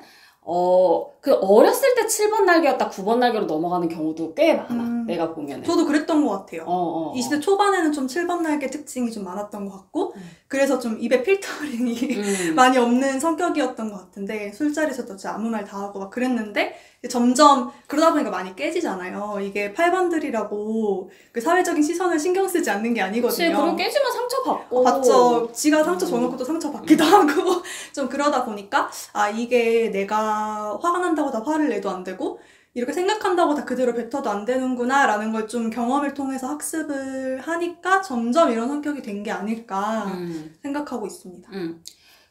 Speaker 1: 그 어렸을 때 7번 날개였다 9번 날개로 넘어가는 경우도 꽤 많아. 내가 보면은.
Speaker 2: 저도 그랬던 것 같아요. 20대 초반에는 좀 7번 날개 특징이 좀 많았던 것 같고 그래서 좀 입에 필터링이 많이 없는 성격이었던 것 같은데 술자리에서도 진짜 아무 말 다 하고 막 그랬는데 점점 그러다 보니까 많이 깨지잖아요. 이게 8번들이라고 그 사회적인 시선을 신경 쓰지 않는 게 아니거든요.
Speaker 1: 그리고 깨지면 상처받고.
Speaker 2: 맞죠. 지가 상처 줘놓고 또 상처받기도 하고 좀 그러다 보니까 이게 내가 화가 난다고 다 화를 내도 안 되고 이렇게 생각한다고 다 그대로 뱉어도 안 되는구나 라는 걸 좀 경험을 통해서 학습을 하니까 점점 이런 성격이 된 게 아닐까 생각하고 있습니다.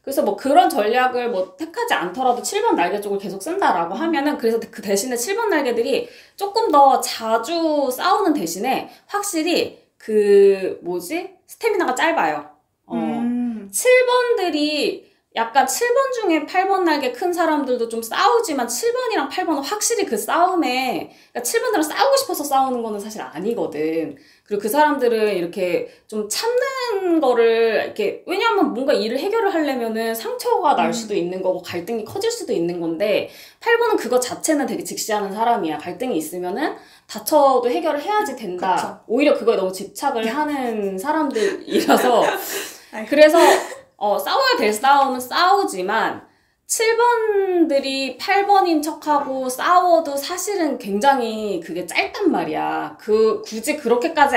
Speaker 1: 그래서 뭐 그런 전략을 뭐 택하지 않더라도 7번 날개 쪽을 계속 쓴다라고 하면은 그래서 그 대신에 7번 날개들이 조금 더 자주 싸우는 대신에 확실히 스태미나가 짧아요. 7번들이 약간 7번 중에 8번 날개 큰 사람들도 좀 싸우지만 7번이랑 8번은 확실히 그 싸움에 그러니까 7번들은 싸우고 싶어서 싸우는 거는 사실 아니거든. 그리고 그 사람들은 이렇게 좀 참는 거를 이렇게 왜냐하면 뭔가 일을 해결을 하려면은 상처가 날 수도 있는 거고 갈등이 커질 수도 있는 건데 8번은 그거 자체는 되게 직시하는 사람이야. 갈등이 있으면은 다쳐도 해결을 해야지 된다.
Speaker 2: 그쵸.
Speaker 1: 오히려 그거에 너무 집착을 하는 사람들이라서 그래서 싸워야 될 싸움은 싸우지만 7번들이 8번인 척하고 싸워도 사실은 굉장히 그게 짧단 말이야. 굳이 그렇게까지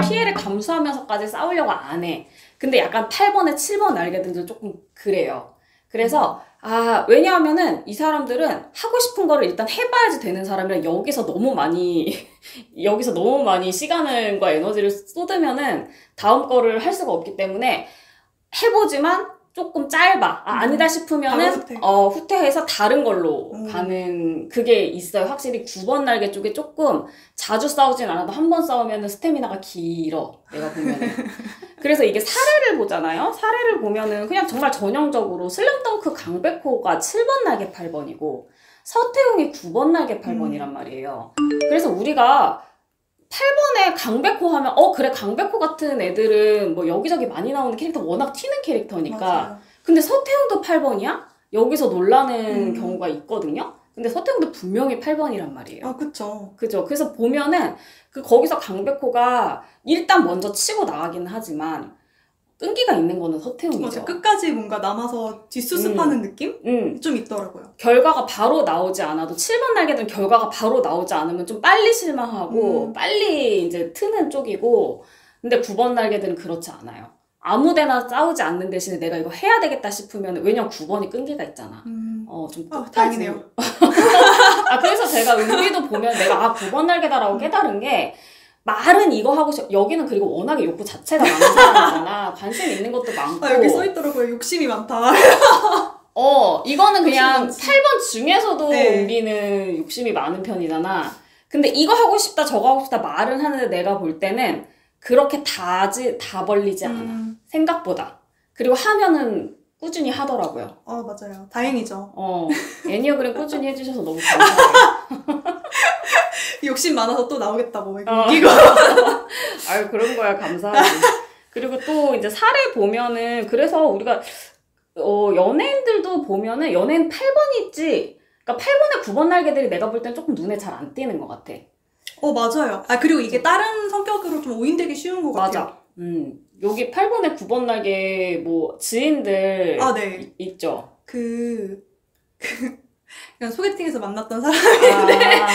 Speaker 1: 피해를 감수하면서까지 싸우려고 안 해. 근데 약간 8번에 7번 날개들도 조금 그래요. 그래서 왜냐하면은 이 사람들은 하고 싶은 거를 일단 해봐야지 되는 사람이라 여기서 너무 많이 시간과 에너지를 쏟으면은 다음 거를 할 수가 없기 때문에 해보지만 조금 짧아. 아니다 싶으면은 후퇴해서 다른 걸로 가는 그게 있어요. 확실히 9번 날개 쪽에 조금 자주 싸우진 않아도 한 번 싸우면은 스태미나가 길어. 내가 보면은. 그래서 이게 사례를 보잖아요. 사례를 보면은 그냥 정말 전형적으로 슬램덩크 강백호가 7번 날개 8번이고 서태웅이 9번 날개 8번이란 말이에요. 그래서 우리가 8번에 강백호 하면 그래 강백호 같은 애들은 뭐 여기저기 많이 나오는 캐릭터 워낙 튀는 캐릭터니까.
Speaker 2: 맞아요.
Speaker 1: 근데 서태웅도 8번이야? 여기서 놀라는 경우가 있거든요. 근데 서태웅도 분명히 8번이란 말이에요.
Speaker 2: 그쵸.
Speaker 1: 그죠? 그래서 보면은 거기서 강백호가 일단 먼저 치고 나가기는 하지만 끈기가 있는 거는 서태웅이죠.
Speaker 2: 맞아. 끝까지 뭔가 남아서 뒷수습하는 느낌? 좀 있더라고요.
Speaker 1: 결과가 바로 나오지 않아도 7번 날개들은 결과가 바로 나오지 않으면 좀 빨리 실망하고 빨리 이제 트는 쪽이고, 근데 9번 날개들은 그렇지 않아요. 아무데나 싸우지 않는 대신에 내가 이거 해야 되겠다 싶으면, 왜냐면 9번이 끈기가 있잖아. 좀
Speaker 2: 다행이네요.
Speaker 1: 그래서 제가 은비도 보면 내가 9번 날개다라고 깨달은 게, 말은 이거 하고 싶어. 여기는 그리고 워낙에 욕구 자체가 많은 사람이잖아. 관심 있는 것도 많고.
Speaker 2: 여기 써있더라고요. 욕심이 많다.
Speaker 1: 이거는 그냥 8번 중에서도
Speaker 2: 네.
Speaker 1: 은비는 욕심이 많은 편이잖아. 근데 이거 하고 싶다, 저거 하고 싶다 말은 하는데 내가 볼 때는 그렇게 다 벌리지 않아. 생각보다. 그리고 하면은 꾸준히 하더라고요.
Speaker 2: 맞아요. 다행이죠.
Speaker 1: 애니어그램 꾸준히 해주셔서 너무 감사해요.
Speaker 2: 욕심 많아서 또 나오겠다고 이거.
Speaker 1: 아유, 그런 거야. 감사하지. 그리고 또 이제 사례 보면은, 그래서 우리가 연예인들도 보면은 연예인 8번이 있지. 그러니까 8번에 9번 날개들이 내가 볼 땐 조금 눈에 잘 안 띄는 것 같아.
Speaker 2: 맞아요. 그리고 이게 다른 성격으로 좀 오인되기 쉬운 것 같아요.
Speaker 1: 맞아. 여기 8번에 9번 날개 뭐 지인들
Speaker 2: 네.
Speaker 1: 있죠.
Speaker 2: 그냥 소개팅에서 만났던 사람인데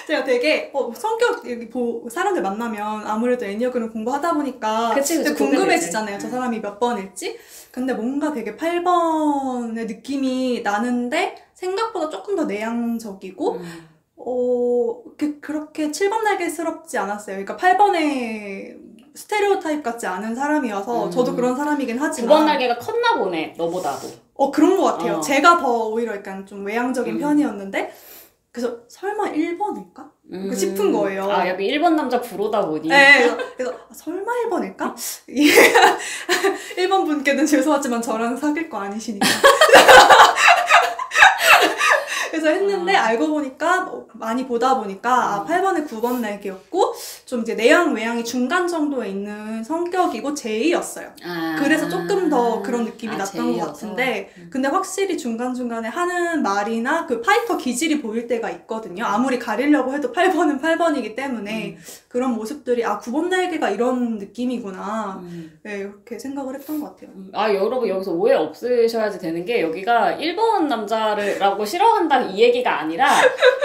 Speaker 2: 제가 되게 성격 여기 사람들 만나면 아무래도 애니어그램 공부하다 보니까
Speaker 1: 그치,
Speaker 2: 궁금해지잖아요. 저 사람이 몇 번일지. 근데 뭔가 되게 8번의 느낌이 나는데 생각보다 조금 더 내향적이고 그렇게 7번 날개스럽지 않았어요. 그러니까 8번의 스테레오타입 같지 않은 사람이어서 저도 그런 사람이긴 하지만
Speaker 1: 9번 날개가 컸나 보네, 너보다도.
Speaker 2: 그런 것 같아요. 제가 더 오히려 약간 좀 외향적인 편이었는데 그래서 설마 1번일까? 싶은 거예요.
Speaker 1: 약간 1번 남자 부러다 보니.
Speaker 2: 네, 그래서 설마 1번일까? 1번 분께는 죄송하지만 저랑 사귈 거 아니시니까. 그래서 했는데 알고 보니까 많이 보다 보니까 8번에 9번 날개였고 좀 이제 내향 외향이 중간 정도에 있는 성격이고 J였어요. 그래서 조금 더 그런 느낌이 났던
Speaker 1: J여서.
Speaker 2: 것 같은데 근데 확실히 중간중간에 하는 말이나 그 파이터 기질이 보일 때가 있거든요. 아무리 가리려고 해도 8번은 8번이기 때문에 그런 모습들이 9번 날개가 이런 느낌이구나. 네, 이렇게 생각을 했던 것 같아요.
Speaker 1: 여러분 여기서 오해 없으셔야지 되는 게 여기가 1번 남자라고 싫어한다 이 얘기가 아니라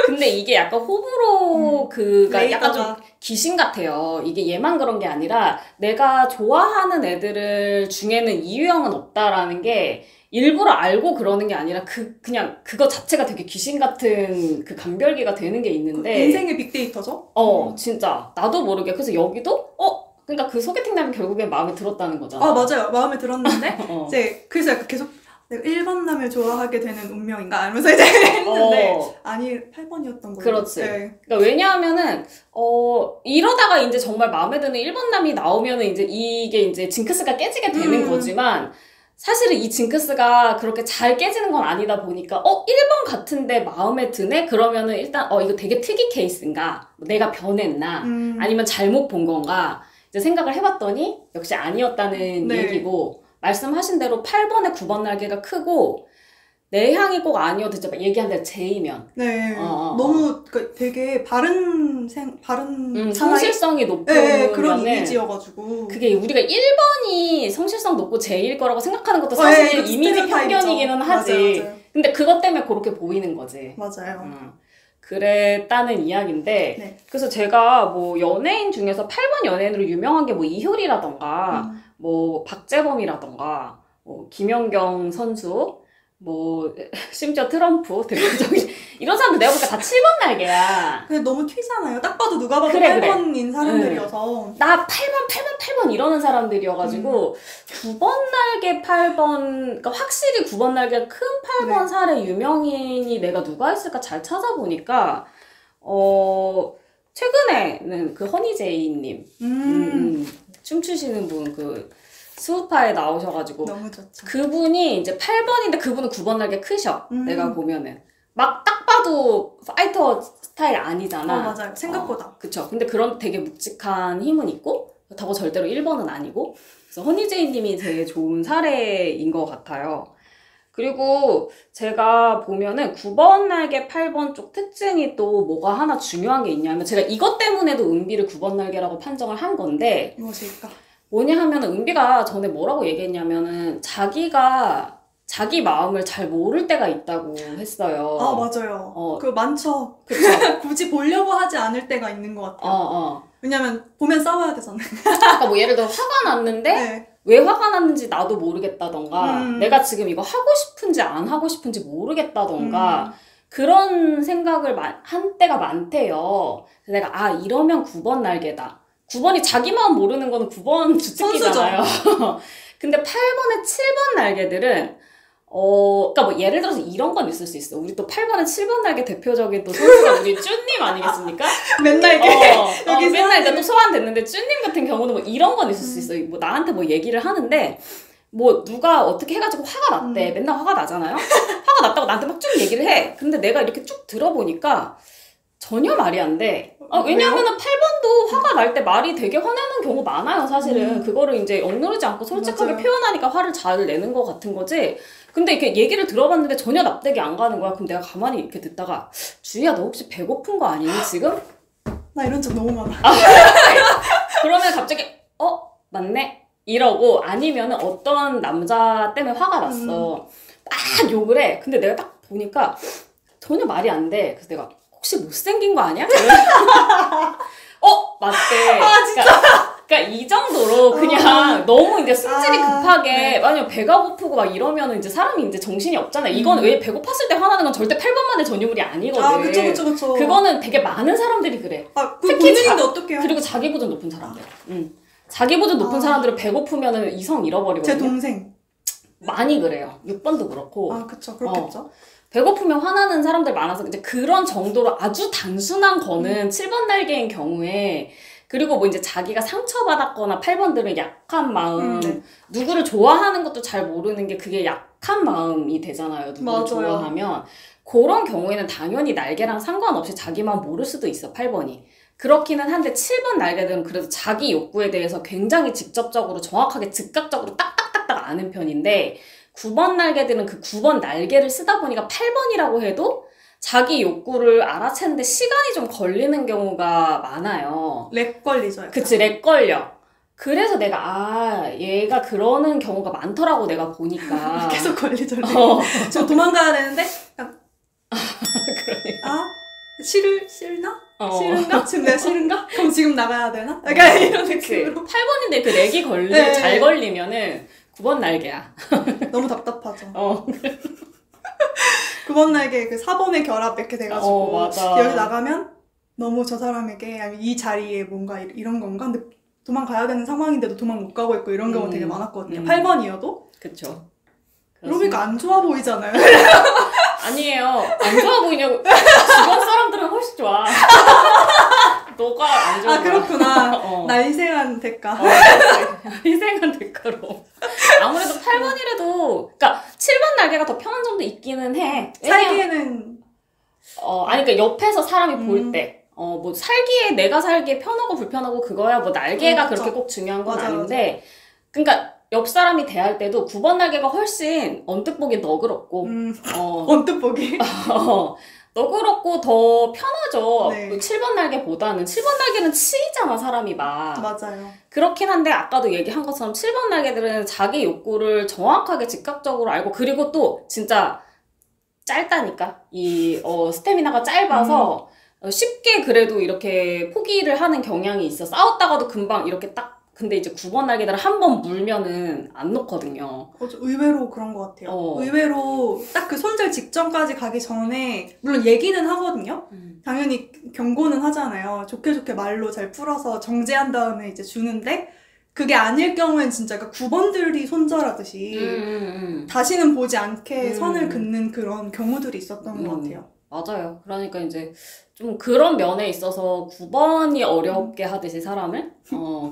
Speaker 1: 근데 이게 약간 호불호 그가 약간 좀 귀신 같아요. 이게 얘만 그런 게 아니라 내가 좋아하는 애들 중에는 이 유형은 없다라는 게 일부러 알고 그러는 게 아니라 그냥 그거 자체가 되게 귀신 같은 그 감별기가 되는 게 있는데
Speaker 2: 인생의 빅데이터죠?
Speaker 1: 진짜 나도 모르게 그래서 여기도 그러니까 그 소개팅 남이 결국엔 마음에 들었다는 거잖아.
Speaker 2: 맞아요. 마음에 들었는데 이제 그래서 약간 계속 내가 1번 남을 좋아하게 되는 운명인가? 하면서 이제 했는데 아니 8번이었던 거예요.
Speaker 1: 그렇지.
Speaker 2: 네.
Speaker 1: 그러니까 왜냐하면은 이러다가 이제 정말 마음에 드는 1번 남이 나오면은 이제 이게 이제 징크스가 깨지게 되는 거지만 사실은 이 징크스가 그렇게 잘 깨지는 건 아니다 보니까 1번 같은데 마음에 드네? 그러면은 일단 이거 되게 특이 케이스인가? 내가 변했나? 아니면 잘못 본 건가? 이제 생각을 해봤더니 역시 아니었다는 얘기고 말씀하신 대로 8번에 9번 날개가 크고 내향이 꼭 아니어도 진짜 얘기한 대로 J면
Speaker 2: 너무 되게 바른
Speaker 1: 성실성이 높은
Speaker 2: 그런 이미지여가지고
Speaker 1: 그게 우리가 1번이 성실성 높고 J일 거라고 생각하는 것도 사실 이미지 편견이기는 하지.
Speaker 2: 맞아요.
Speaker 1: 근데 그것 때문에 그렇게 보이는 거지.
Speaker 2: 맞아요.
Speaker 1: 그랬다는 이야기인데 그래서 제가 뭐 연예인 중에서 8번 연예인으로 유명한 게 뭐 이효리라던가 뭐 박재범이라던가 뭐 김연경 선수 뭐 심지어 트럼프 대표적인 이런 사람들 내가 보니까 다 7번 날개야.
Speaker 2: 근데 너무 튀잖아요. 딱 봐도 누가 봐도 8번인 사람들이어서
Speaker 1: 나 8번 이러는 사람들이어가지고 9번 날개 8번 그러니까 확실히 9번 날개가 큰 8번 사례 유명인이 내가 누가 있을까 잘 찾아보니까 최근에는 그 허니제이님 춤추시는 분 스우파에 나오셔가지고
Speaker 2: 너무 좋죠.
Speaker 1: 그분이 이제 8번인데 그분은 9번 날개 크셔. 내가 보면은 막 딱 봐도 파이터 스타일 아니잖아.
Speaker 2: 맞아요. 생각보다.
Speaker 1: 그쵸. 근데 그런 되게 묵직한 힘은 있고, 그렇다고 절대로 1번은 아니고, 그래서 허니제이님이 되게 좋은 사례인 것 같아요. 그리고 제가 보면은 9번 날개, 8번 쪽 특징이 또 뭐가 하나 중요한 게 있냐면, 제가 이것 때문에도 은비를 9번 날개라고 판정을 한 건데,
Speaker 2: 무엇일까?
Speaker 1: 뭐냐 하면은 은비가 전에 뭐라고 얘기했냐면은, 자기가 자기 마음을 잘 모를 때가 있다고 했어요.
Speaker 2: 맞아요. 그거 많죠.
Speaker 1: 그쵸.
Speaker 2: 굳이 보려고 하지 않을 때가 있는 것 같아요. 왜냐면 보면 싸워야 되잖아요.
Speaker 1: 그러니까 뭐 예를 들어 화가 났는데
Speaker 2: 네.
Speaker 1: 왜 화가 났는지 나도 모르겠다던가 내가 지금 이거 하고 싶은지 안 하고 싶은지 모르겠다던가 그런 생각을 한 때가 많대요. 그래서 내가 이러면 9번 날개다. 9번이 자기 마음 모르는 거는 9번 주특기잖아요. 근데 8번에 7번 날개들은 그러니까 뭐 예를 들어서 이런 건 있을 수 있어. 우리 또 8번에 7번 날개 대표적인 또 선수가 우리 쭈님 아니겠습니까?
Speaker 2: 맨날
Speaker 1: 여기 맨날 이제 또 소환됐는데 쭈님 같은 경우는 뭐 이런 건 있을 수 있어. 뭐 나한테 뭐 얘기를 하는데 뭐 누가 어떻게 해가지고 화가 났대. 맨날 화가 나잖아요. 화가 났다고 나한테 막 쭉 얘기를 해. 근데 내가 이렇게 쭉 들어보니까 전혀 말이 안 돼. 왜냐면은 8번도 화가 날 때 말이 되게 화내는 경우 많아요, 사실은. 그거를 이제 억누르지 않고 솔직하게
Speaker 2: 맞아요.
Speaker 1: 표현하니까 화를 잘 내는 것 같은 거지. 근데 이렇게 얘기를 들어봤는데 전혀 납득이 안 가는 거야. 그럼 내가 가만히 이렇게 듣다가, 주희야, 너 혹시 배고픈 거 아니니, 지금?
Speaker 2: 나 이런 적 너무 많아.
Speaker 1: 그러면 갑자기, 맞네? 이러고, 아니면은 어떤 남자 때문에 화가 났어. 막 욕을 해. 근데 내가 딱 보니까 전혀 말이 안 돼. 그래서 내가, 혹시 못생긴 거 아니야? 맞대. 그러니까 이 정도로 그냥 너무 이제 승질이 급하게,
Speaker 2: 네.
Speaker 1: 만약 배가 고프고 막 이러면은 이제 사람이 이제 정신이 없잖아. 이건 왜 배고팠을 때 화나는 건 절대 8번만의 전유물이 아니거든.
Speaker 2: 그쵸.
Speaker 1: 그거는 되게 많은 사람들이 그래.
Speaker 2: 그 본인인데 어떡해요?
Speaker 1: 그리고 자기 보존 높은 사람들. 자기 보존 높은 사람들은 배고프면은 이성 잃어버리거든요.
Speaker 2: 제 동생.
Speaker 1: 많이 그래요. 6번도 그렇고.
Speaker 2: 그쵸. 그렇겠죠.
Speaker 1: 배고프면 화나는 사람들 많아서 이제 그런 정도로 아주 단순한 거는 7번 날개인 경우에, 그리고 뭐 이제 자기가 상처받았거나 8번들은 약한 마음, 누구를 좋아하는 것도 잘 모르는 게 그게 약한 마음이 되잖아요. 누구를
Speaker 2: 맞아요.
Speaker 1: 좋아하면. 그런 경우에는 당연히 날개랑 상관없이 자기 마음 모를 수도 있어, 8번이. 그렇기는 한데 7번 날개들은 그래도 자기 욕구에 대해서 굉장히 직접적으로 정확하게 즉각적으로 딱딱딱딱 아는 편인데, 9번 날개들은 그 9번 날개를 쓰다 보니까 8번이라고 해도 자기 욕구를 알아채는데 시간이 좀 걸리는 경우가 많아요.
Speaker 2: 렉 걸리죠. 약간.
Speaker 1: 그치, 렉 걸려. 그래서 내가 얘가 그러는 경우가 많더라고, 내가 보니까.
Speaker 2: 계속 걸리죠. 저 도망가야 되는데 그러니까. 싫나? 싫은가? 지금 내가 싫은가? 그럼 지금 나가야 되나? 약간 이런 느낌으로.
Speaker 1: 8번인데 그 렉이 잘 걸리면은 9번 날개야.
Speaker 2: 너무 답답하죠. 9번 날개 그 4번의 결합 이렇게 돼가지고
Speaker 1: 맞아.
Speaker 2: 여기 나가면 너무 저 사람에게 아니면 이 자리에 뭔가 이런 건가? 근데 도망가야 되는 상황인데도 도망 못 가고 있고 이런 경우 되게 많았거든요. 8번이어도.
Speaker 1: 그쵸.
Speaker 2: 그러니까 안 좋아 보이잖아요.
Speaker 1: 아니에요. 안 좋아 보이냐고. 주변 사람들은 훨씬 좋아. 너가 안 좋아.
Speaker 2: 그렇구나. 날생한 대가.
Speaker 1: 희생한 대가로. 아무래도 8번이라도, 그러니까 7번 날개가 더 편한 점도 있기는 해.
Speaker 2: 살기에는
Speaker 1: 그러니까 옆에서 사람이 볼 때, 뭐 내가 살기에 편하고 불편하고 그거야. 뭐 날개가 그렇게 꼭 중요한 건 아닌데, 그러니까 옆 사람이 대할 때도 9번 날개가 훨씬 언뜻 보기 너그럽고,
Speaker 2: 언뜻 보기.
Speaker 1: 너그럽고 더 편하죠.
Speaker 2: 네.
Speaker 1: 7번 날개보다는. 7번 날개는 치이잖아, 사람이 막.
Speaker 2: 맞아요.
Speaker 1: 그렇긴 한데 아까도 얘기한 것처럼 7번 날개들은 자기 욕구를 정확하게 즉각적으로 알고, 그리고 또 진짜 짧다니까. 스태미나가 짧아서 쉽게 그래도 이렇게 포기를 하는 경향이 있어. 싸웠다가도 금방 이렇게 딱. 근데 이제 9번 날개들은 한 번 물면은 안 놓거든요.
Speaker 2: 의외로 그런 것 같아요. 의외로 딱 그 손절 직전까지 가기 전에 물론 얘기는 하거든요. 당연히 경고는 하잖아요. 좋게 말로 잘 풀어서 정지한 다음에 이제 주는데 그게 아닐 경우엔 진짜 그러니까 9번들이 손절하듯이 다시는 보지 않게 선을 긋는 그런 경우들이 있었던 것 같아요.
Speaker 1: 맞아요. 그러니까 이제 좀 그런 면에 있어서 9번이 어렵게 하듯이 사람을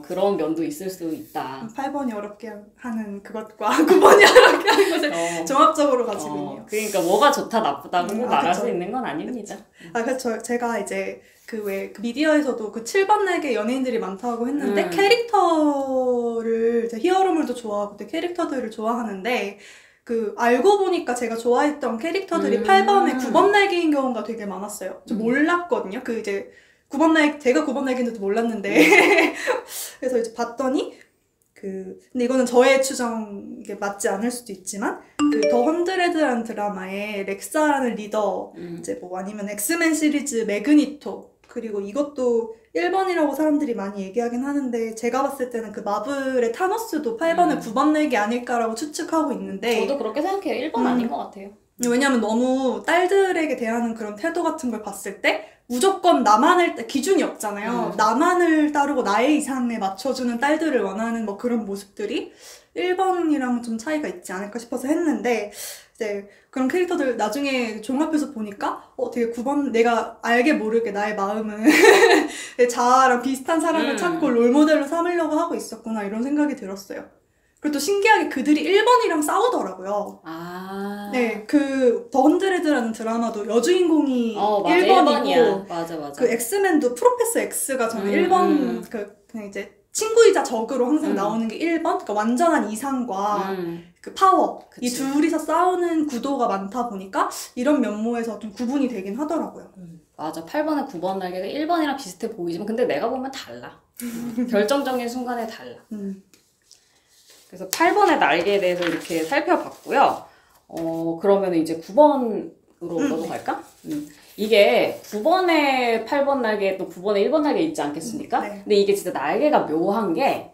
Speaker 1: 그런 면도 있을 수 있다.
Speaker 2: 8번이 어렵게 하는 그것과 9번이 어렵게 하는 것을 종합적으로 가지고 있네요.
Speaker 1: 그러니까 뭐가 좋다 나쁘다고 말할
Speaker 2: 그쵸.
Speaker 1: 수 있는 건 아닙니다.
Speaker 2: 그래서 제가 이제 그 미디어에서도 그 7번 날개 연예인들이 많다고 했는데 캐릭터를 제가 히어로물도 좋아하고 캐릭터들을 좋아하는데 그 알고 보니까 제가 좋아했던 캐릭터들이 8번에 9번 날개인 경우가 되게 많았어요. 좀 몰랐거든요. 그 이제 9번 날개 제가 9번 날개인지도 몰랐는데 그래서 이제 봤더니 근데 이거는 저의 추정에 맞지 않을 수도 있지만 그 더 헌드레드라는 드라마에 렉사라는 리더 이제 뭐 아니면 엑스맨 시리즈 매그니토 그리고 이것도 1번이라고 사람들이 많이 얘기하긴 하는데 제가 봤을 때는 그 마블의 타노스도 8번에 9번 날개 아닐까라고 추측하고 있는데
Speaker 1: 저도 그렇게 생각해요. 1번 아닌 것 같아요.
Speaker 2: 왜냐면 너무 딸들에게 대하는 그런 태도 같은 걸 봤을 때 무조건 나만을 기준이 없잖아요. 나만을 따르고 나의 이상에 맞춰주는 딸들을 원하는 뭐 그런 모습들이 1번이랑 좀 차이가 있지 않을까 싶어서 했는데 이제 그런 캐릭터들 나중에 종합해서 보니까 되게 9번 내가 알게 모르게 나의 마음은 내 자아랑 비슷한 사람을 찾고 롤모델로 삼으려고 하고 있었구나 이런 생각이 들었어요. 그리고 또 신기하게 그들이 1번이랑 싸우더라고요. 네, 그 더 헌드레드라는 드라마도 여주인공이 1번이고
Speaker 1: 맞아.
Speaker 2: 그 엑스맨도 프로페서 X가 저는 1번 그냥 이제 친구이자 적으로 항상 나오는 게 1번? 그러니까 완전한 이상과 그 파워 이 둘이서 싸우는 구도가 많다 보니까 이런 면모에서 좀 구분이 되긴 하더라고요.
Speaker 1: 맞아. 8번에 9번 날개가 1번이랑 비슷해 보이지만 근데 내가 보면 달라. 결정적인 순간에 달라. 그래서 8번의 날개에 대해서 이렇게 살펴봤고요. 그러면 이제 9번으로 넘어갈까? 이게 9번에 8번 날개 또 9번에 1번 날개 있지 않겠습니까?
Speaker 2: 네.
Speaker 1: 근데 이게 진짜 날개가 묘한 게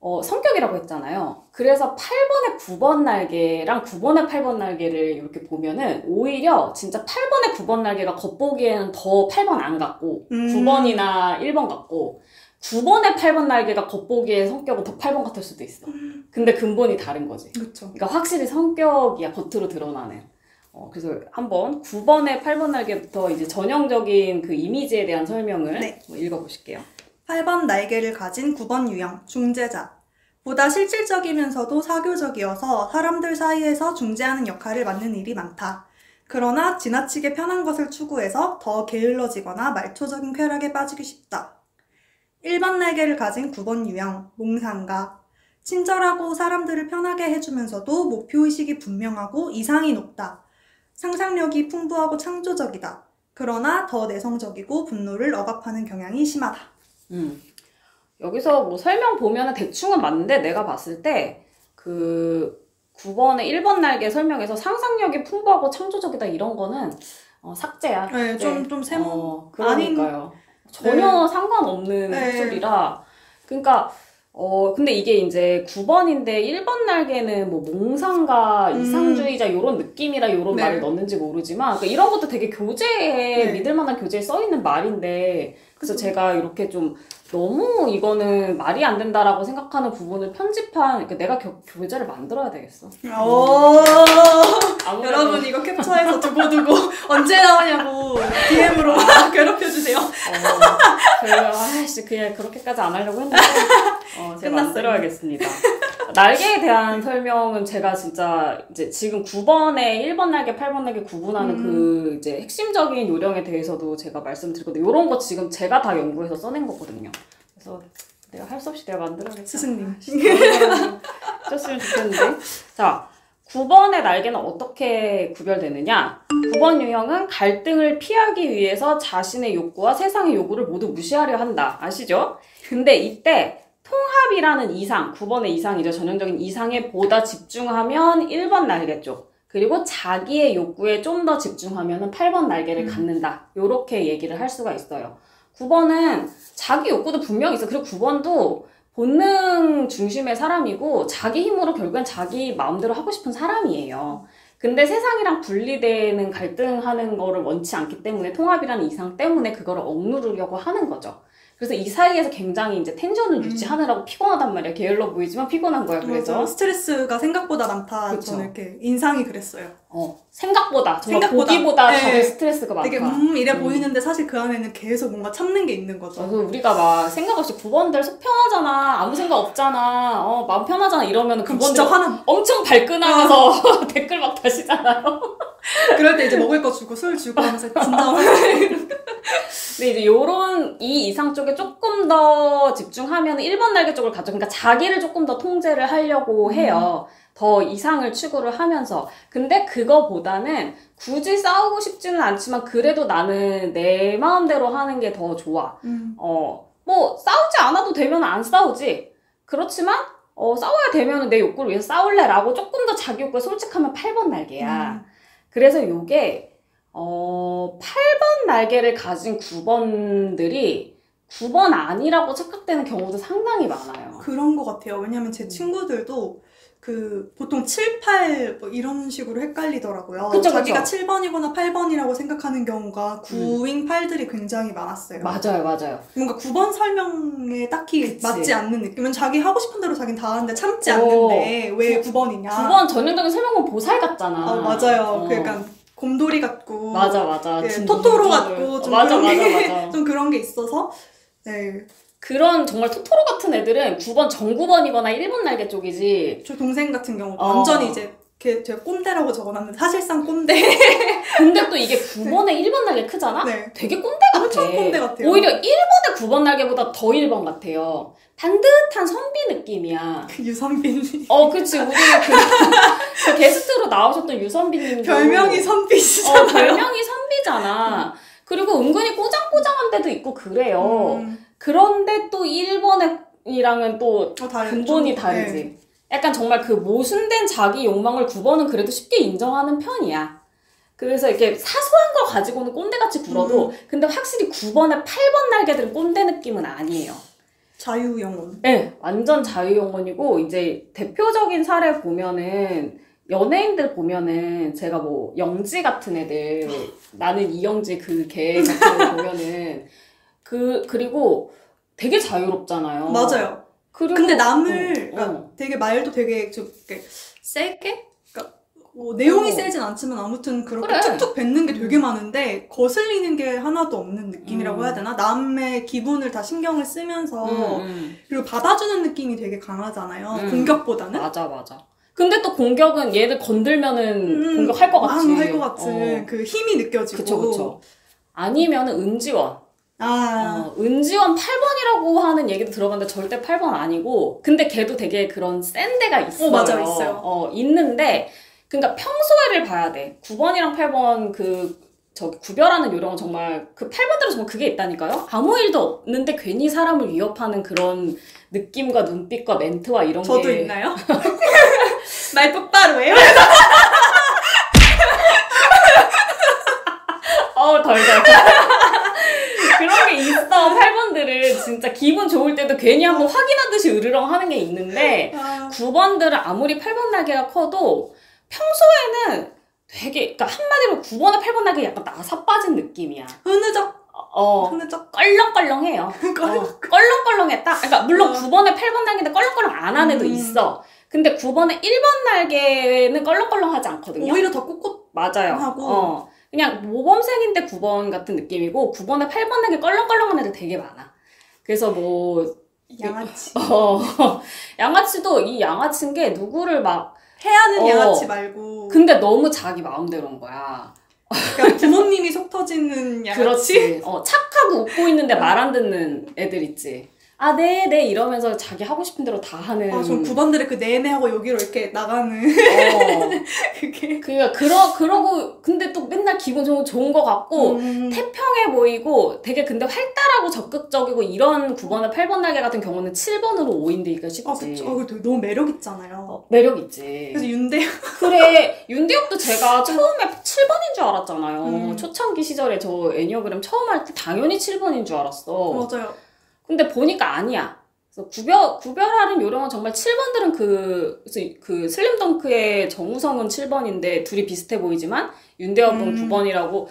Speaker 1: 성격이라고 했잖아요. 그래서 8번에 9번 날개랑 9번에 8번 날개를 이렇게 보면은 오히려 진짜 8번에 9번 날개가 겉보기에는 더 8번 안 같고 9번이나 1번 같고 9번에 8번 날개가 겉보기에 성격은 더 8번 같을 수도 있어. 근데 근본이 다른 거지.
Speaker 2: 그렇죠.
Speaker 1: 그러니까 확실히 성격이야 겉으로 드러나는. 그래서 한번 9번에 8번 날개부터 이제 전형적인 그 이미지에 대한 설명을 읽어보실게요.
Speaker 2: 8번 날개를 가진 9번 유형, 중재자. 보다 실질적이면서도 사교적이어서 사람들 사이에서 중재하는 역할을 맡는 일이 많다. 그러나 지나치게 편한 것을 추구해서 더 게을러지거나 말초적인 쾌락에 빠지기 쉽다. 1번 날개를 가진 9번 유형, 몽상가. 친절하고 사람들을 편하게 해주면서도 목표의식이 분명하고 이상이 높다. 상상력이 풍부하고 창조적이다. 그러나 더 내성적이고 분노를 억압하는 경향이 심하다.
Speaker 1: 여기서 뭐 설명 보면은 대충은 맞는데 내가 봤을 때 그 9번에 1번 날개 설명에서 상상력이 풍부하고 창조적이다 이런 거는 삭제야.
Speaker 2: 네, 좀 세모
Speaker 1: 그러니까요. 전혀 상관없는 소리라. 그러니까 근데 이게 이제 9번인데 1번 날개는 뭐 몽상가, 이상주의자 요런 느낌이라 요런 말을 넣는지 모르지만 그러니까 이런 것도 되게 교재에 믿을 만한 교재에 써 있는 말인데 그래서 제가 이렇게 좀 너무 이거는 말이 안 된다라고 생각하는 부분을 편집한 그러니까 내가 교재를 만들어야 되겠어.
Speaker 2: 여러분 이거 캡처해서 두고두고 언제 나오냐고 DM으로 괴롭혀주세요.
Speaker 1: 그냥 그렇게까지 안 하려고 했는데 제가 만들어야겠습니다. 날개에 대한 설명은 제가 진짜 이제 지금 9번에 1번 날개, 8번 날개 구분하는 그 이제 핵심적인 요령에 대해서도 제가 말씀드리거든요. 요런 거 지금 제가 다 연구해서 써낸 거거든요. 그래서 내가 할 수 없이 내가 만들어야겠다.
Speaker 2: 스승님.
Speaker 1: 줬으면 좋겠는데. 자, 9번의 날개는 어떻게 구별되느냐? 9번 유형은 갈등을 피하기 위해서 자신의 욕구와 세상의 요구를 모두 무시하려 한다. 아시죠? 근데 이때 통합이라는 이상, 9번의 이상이죠. 전형적인 이상에 보다 집중하면 1번 날개 쪽. 그리고 자기의 욕구에 좀 더 집중하면 8번 날개를 갖는다. 요렇게 얘기를 할 수가 있어요. 9번은 자기 욕구도 분명히 있어. 그리고 9번도 본능 중심의 사람이고 자기 힘으로 결국엔 자기 마음대로 하고 싶은 사람이에요. 근데 세상이랑 분리되는 갈등하는 거를 원치 않기 때문에 통합이라는 이상 때문에 그거를 억누르려고 하는 거죠. 그래서 이 사이에서 굉장히 이제 텐션을 유지하느라고 피곤하단 말이야. 게을러 보이지만 피곤한 거야. 그래서
Speaker 2: 맞아. 스트레스가 생각보다 많다.
Speaker 1: 그쵸.
Speaker 2: 저는 이렇게 인상이 그랬어요.
Speaker 1: 생각보다 정말
Speaker 2: 생각보다.
Speaker 1: 보기보다
Speaker 2: 네.
Speaker 1: 다들 스트레스가 많다.
Speaker 2: 되게 이래 보이는데 사실 그 안에는 계속 뭔가 참는 게 있는 거죠.
Speaker 1: 그래서 우리가 막 생각 없이 9번들 속 편하잖아. 아무 생각 없잖아. 마음 편하잖아. 이러면
Speaker 2: 그럼
Speaker 1: 9번들
Speaker 2: 진짜 화나.
Speaker 1: 엄청 발끈하면서 댓글 막 다시잖아요.
Speaker 2: 그럴 때 이제 먹을 거 주고 술 주고 하면서 진짜
Speaker 1: 근데 이제 요런 이 이상 쪽에 조금 더 집중하면 1번 날개 쪽을 가죠. 그러니까 자기를 조금 더 통제를 하려고 해요. 더 이상을 추구를 하면서. 근데 그거보다는 굳이 싸우고 싶지는 않지만 그래도 나는 내 마음대로 하는 게 더 좋아. 뭐 싸우지 않아도 되면 안 싸우지. 그렇지만 싸워야 되면 내 욕구를 위해서 싸울래라고 조금 더 자기 욕구에 솔직하면 8번 날개야. 그래서 요게 8번 날개를 가진 9번들이 9번 아니라고 착각되는 경우도 상당히 많아요.
Speaker 2: 그런 것 같아요. 왜냐면 제 친구들도 그 보통 7, 8 뭐 이런 식으로 헷갈리더라고요.
Speaker 1: 그쵸,
Speaker 2: 자기가
Speaker 1: 그쵸.
Speaker 2: 7번이거나 8번이라고 생각하는 경우가 9인 8들이 굉장히 많았어요.
Speaker 1: 맞아요.
Speaker 2: 뭔가 9번 설명에 딱히
Speaker 1: 그치.
Speaker 2: 맞지 않는 느낌은 자기 하고 싶은 대로 자기는 다 하는데 참지 않는데 왜 9번이냐.
Speaker 1: 9번 전형적인 설명은 보살 같잖아.
Speaker 2: 맞아요. 그러니까 곰돌이 같고
Speaker 1: 맞아.
Speaker 2: 그 토토로 같고 좀
Speaker 1: 맞아.
Speaker 2: 좀 그런 게 있어서 네.
Speaker 1: 그런 정말 토토로 같은 애들은 9번 정구번이거나 1번 날개 쪽이지.
Speaker 2: 저 동생 같은 경우 완전히 이제 제가 꼰대라고 적어놨는데 사실상 꼰대.
Speaker 1: 근데 또 이게 9번에 1번 날개 크잖아?
Speaker 2: 네.
Speaker 1: 되게 꼰대 같아.
Speaker 2: 엄청 꼰대 같아요.
Speaker 1: 오히려 1번에 9번 날개보다 더 1번 같아요. 반듯한 선비 느낌이야.
Speaker 2: 유선빈.
Speaker 1: 그치. 우리 그 게스트로 나오셨던 유선비님도.
Speaker 2: 별명이 선비시잖아요.
Speaker 1: 별명이 선비잖아. 그리고 은근히 꼬장꼬장한 데도 있고 그래요. 그런데 또 1번이랑은 또 근본이 다르지.
Speaker 2: 네.
Speaker 1: 약간 정말 그 모순된 자기 욕망을 9번은 그래도 쉽게 인정하는 편이야. 그래서 이렇게 사소한 걸 가지고는 꼰대같이 굴어도 근데 확실히 9번에 8번 날개들은 꼰대 느낌은 아니에요.
Speaker 2: 자유영혼.
Speaker 1: 네, 완전 자유영혼이고 이제 대표적인 사례 보면은 연예인들 보면은 제가 뭐 영지 같은 애들 나는 이영지 그 걔 같은 거 보면은 그리고 되게 자유롭잖아요.
Speaker 2: 맞아요.
Speaker 1: 그리고
Speaker 2: 근데 남을 그러니까 되게 말도 되게 좀 이렇게 세게 그러니까 뭐 내용이 세진 않지만 아무튼 그렇게
Speaker 1: 그래.
Speaker 2: 툭툭 뱉는 게 되게 많은데 거슬리는 게 하나도 없는 느낌이라고 해야 되나? 남의 기분을 다 신경을 쓰면서 그리고 받아주는 느낌이 되게 강하잖아요. 공격보다는.
Speaker 1: 맞아. 근데 또 공격은 얘들 건들면은 공격할 것 같지.
Speaker 2: 할 것 같은 그 힘이 느껴지고.
Speaker 1: 그쵸. 아니면은 은지원. 은지원 8번이라고 하는 얘기도 들어봤는데 절대 8번 아니고 근데 걔도 되게 그런 센 데가 있어요.
Speaker 2: 맞아요. 있어요.
Speaker 1: 있는데 그러니까 평소에를 봐야 돼. 9번이랑 8번 구별하는 요령은 정말 그 8번들은 정말 그게 있다니까요. 아무 일도 없는데 괜히 사람을 위협하는 그런 느낌과 눈빛과 멘트와 이런 게
Speaker 2: 저도 있나요? 말 똑바로 해요?
Speaker 1: 덜덜. 그런 게 있어. 8번들은 진짜 기분 좋을 때도 괜히 한번 확인하듯이 으르렁 하는 게 있는데 9번들은 아무리 8번 날개가 커도 평소에는 되게 그러니까 한마디로 9번에 8번 날개 약간 나사 빠진 느낌이야.
Speaker 2: 흐느적.
Speaker 1: 껄렁껄렁해요. 껄렁껄렁했다. 그러니까 물론 9번에 8번 날개인데 껄렁껄렁 안 한 애도 있어. 근데 9번에 1번 날개는 껄렁껄렁하지 않거든요.
Speaker 2: 오히려 더 꿋꿋
Speaker 1: 맞아요.
Speaker 2: 하고.
Speaker 1: 그냥 모범생인데 9번 같은 느낌이고 9번에 8번 날개 껄렁껄렁한 애들 되게 많아. 그래서 뭐
Speaker 2: 양아치.
Speaker 1: 양아치도 이 양아치인 게 누구를 막
Speaker 2: 해하는 양아치 말고.
Speaker 1: 근데 너무 자기 마음대로인 거야.
Speaker 2: 그러니까 부모님이 속 터지는 양아치.
Speaker 1: 그렇지. 착하고 웃고 있는데 말 안 듣는 애들 있지. 네 이러면서 자기 하고 싶은 대로 다 하는.
Speaker 2: 전 9번들의 그 네네 하고 여기로 이렇게 나가는. 그게.
Speaker 1: 그러고 근데 또 맨날 기분 좋은 거 같고 태평해 보이고 되게 근데 활달하고 적극적이고 이런 9번에 8번 날개 같은 경우는 7번으로 오인되기가 쉽지.
Speaker 2: 그쵸. 너무 매력 있잖아요.
Speaker 1: 매력 있지.
Speaker 2: 그래서 윤대혁.
Speaker 1: 그래. 윤대혁도 제가 처음에 7번인 줄 알았잖아요. 초창기 시절에 저 애니어그램 처음 할 때 당연히 7번인 줄 알았어.
Speaker 2: 맞아요.
Speaker 1: 근데 보니까 아니야. 그래서 구별하는 요령은 정말 7번들은 그 슬림덩크의 정우성은 7번인데 둘이 비슷해 보이지만 윤대엽은 9번이라고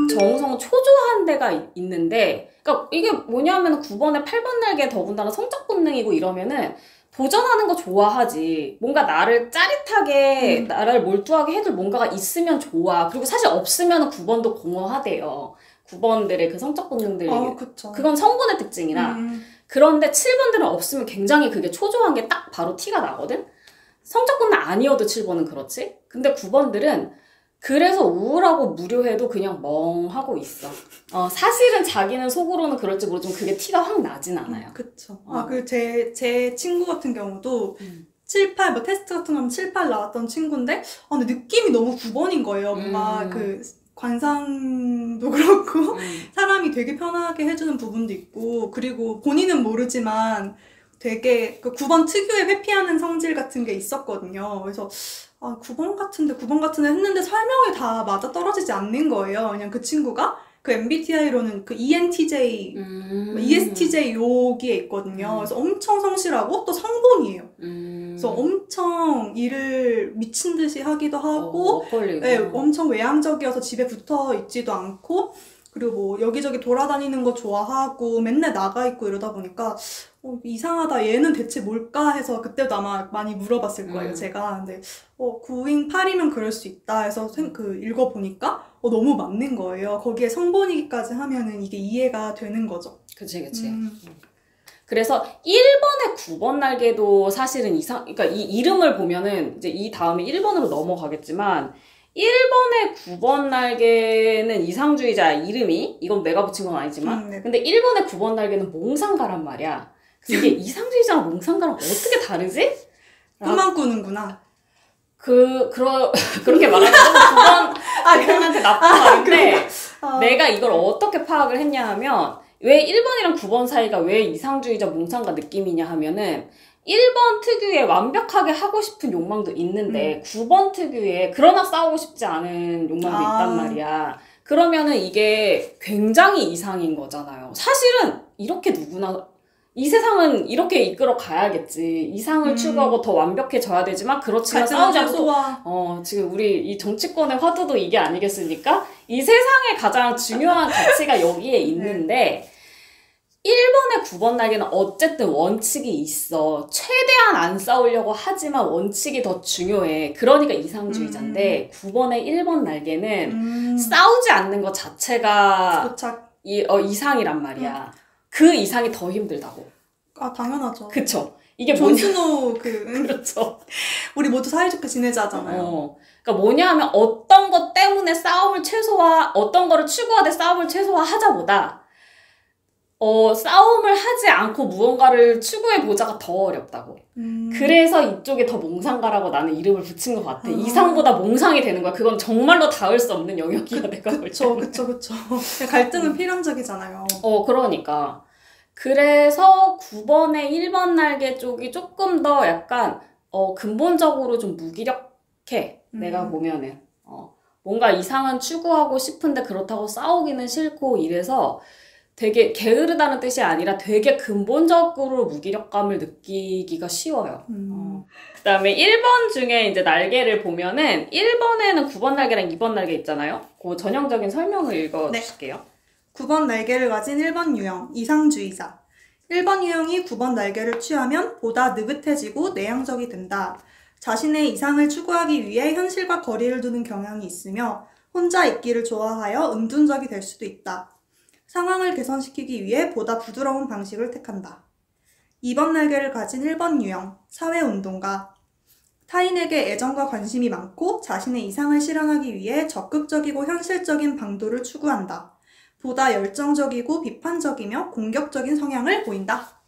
Speaker 1: 정성 초조한 데가 있는데, 그러니까 이게 뭐냐면 9번에 8번 날개 더군다나 성적 본능이고 이러면은 도전하는 거 좋아하지. 뭔가 나를 짜릿하게, 나를 몰두하게 해줄 뭔가가 있으면 좋아. 그리고 사실 없으면 9번도 공허하대요. 9번들의 그 성적 본능들이.
Speaker 2: 그쵸.
Speaker 1: 그건 성분의 특징이라. 그런데 7번들은 없으면 굉장히 그게 초조한 게 딱 바로 티가 나거든? 성적 본능 아니어도 7번은 그렇지? 근데 9번들은 그래서 우울하고 무료해도 그냥 멍하고 있어. 사실은 자기는 속으로는 그럴지 모르지만 그게 티가 확 나진 않아요.
Speaker 2: 그쵸. 제 친구 같은 경우도 7, 8, 뭐 테스트 같은 거 하면 7, 8 나왔던 친구인데, 근데 느낌이 너무 9번인 거예요. 뭔가 그 관상도 그렇고, 사람이 되게 편하게 해주는 부분도 있고, 그리고 본인은 모르지만 되게 그 9번 특유의 회피하는 성질 같은 게 있었거든요. 그래서 9번 같은데 했는데 설명이 다 맞아 떨어지지 않는 거예요. 그냥 그 친구가 그 MBTI로는 그 ENTJ, ESTJ 여기에 있거든요. 그래서 엄청 성실하고 또 성본이에요. 그래서 엄청 일을 미친 듯이 하기도 하고, 네, 엄청 외향적이어서 집에 붙어 있지도 않고, 그리고 뭐 여기저기 돌아다니는 거 좋아하고 맨날 나가 있고 이러다 보니까 이상하다, 얘는 대체 뭘까 해서 그때도 아마 많이 물어봤을 거예요, 제가. 근데 9인 8이면 그럴 수 있다 해서 읽어보니까 너무 맞는 거예요. 거기에 성본이기까지 하면은 이게 이해가 되는 거죠.
Speaker 1: 그치. 그래서 1번에 9번 날개도 사실은 그러니까 이 이름을 보면은 이제 이 다음에 1번으로 넘어가겠지만 1번에 9번 날개는 이상주의자 이름이, 이건 내가 붙인 건 아니지만,
Speaker 2: 네.
Speaker 1: 근데 1번에 9번 날개는 몽상가란 말이야. 그래서 이게 이상주의자랑 몽상가랑 어떻게 다르지?
Speaker 2: 꿈만 꾸는구나.
Speaker 1: 그렇게 말하면 9번한테 나쁜 말인데, 내가 이걸 어떻게 파악을 했냐 하면, 왜 1번이랑 9번 사이가 왜 이상주의자 몽상가 느낌이냐 하면은, 1번 특유의 완벽하게 하고 싶은 욕망도 있는데 9번 특유의 그러나 싸우고 싶지 않은 욕망도 있단 말이야. 그러면은 이게 굉장히 이상인 거잖아요. 사실은 이렇게 누구나 이 세상은 이렇게 이끌어 가야겠지. 이상을 추구하고 더 완벽해져야 되지만 그렇지만 싸우지 않고 지금 우리 이 정치권의 화두도 이게 아니겠습니까? 이 세상에 가장 중요한 가치가 여기에 있는데 1번에 9번 날개는 어쨌든 원칙이 있어. 최대한 안 싸우려고 하지만 원칙이 더 중요해. 그러니까 이상주의자인데 9번에 1번 날개는 싸우지 않는 것 자체가 이상이란 말이야. 그 이상이 더 힘들다고.
Speaker 2: 당연하죠.
Speaker 1: 그쵸. 이게
Speaker 2: 존스노우
Speaker 1: 그렇죠.
Speaker 2: 우리 모두 사이좋게 지내자 하잖아요.
Speaker 1: 그러니까 뭐냐 하면 어떤 것 때문에 어떤 거를 추구하되 싸움을 최소화하자보다 싸움을 하지 않고 무언가를 추구해보자가 더 어렵다고. 그래서 이쪽에 더 몽상가라고 나는 이름을 붙인 것 같아. 이상보다 몽상이 되는 거야. 그건 정말로 닿을 수 없는 영역이야, 내가 볼 때.
Speaker 2: 그쵸. 갈등은 필연적이잖아요.
Speaker 1: 그러니까. 그래서 9번의 1번 날개 쪽이 조금 더 약간, 근본적으로 좀 무기력해. 내가 보면은. 뭔가 이상은 추구하고 싶은데 그렇다고 싸우기는 싫고 이래서 되게 게으르다는 뜻이 아니라 되게 근본적으로 무기력감을 느끼기가 쉬워요. 그 다음에 1번 중에 이제 날개를 보면은 1번에는 9번 날개랑 2번 날개 있잖아요. 그 전형적인 설명을 읽어주실게요.
Speaker 2: 네. 9번 날개를 가진 1번 유형, 이상주의자. 1번 유형이 9번 날개를 취하면 보다 느긋해지고 내향적이 된다. 자신의 이상을 추구하기 위해 현실과 거리를 두는 경향이 있으며 혼자 있기를 좋아하여 은둔적이 될 수도 있다. 상황을 개선시키기 위해 보다 부드러운 방식을 택한다. 2번 날개를 가진 1번 유형, 사회운동가. 타인에게 애정과 관심이 많고 자신의 이상을 실현하기 위해 적극적이고 현실적인 방도를 추구한다. 보다 열정적이고 비판적이며 공격적인 성향을 보인다.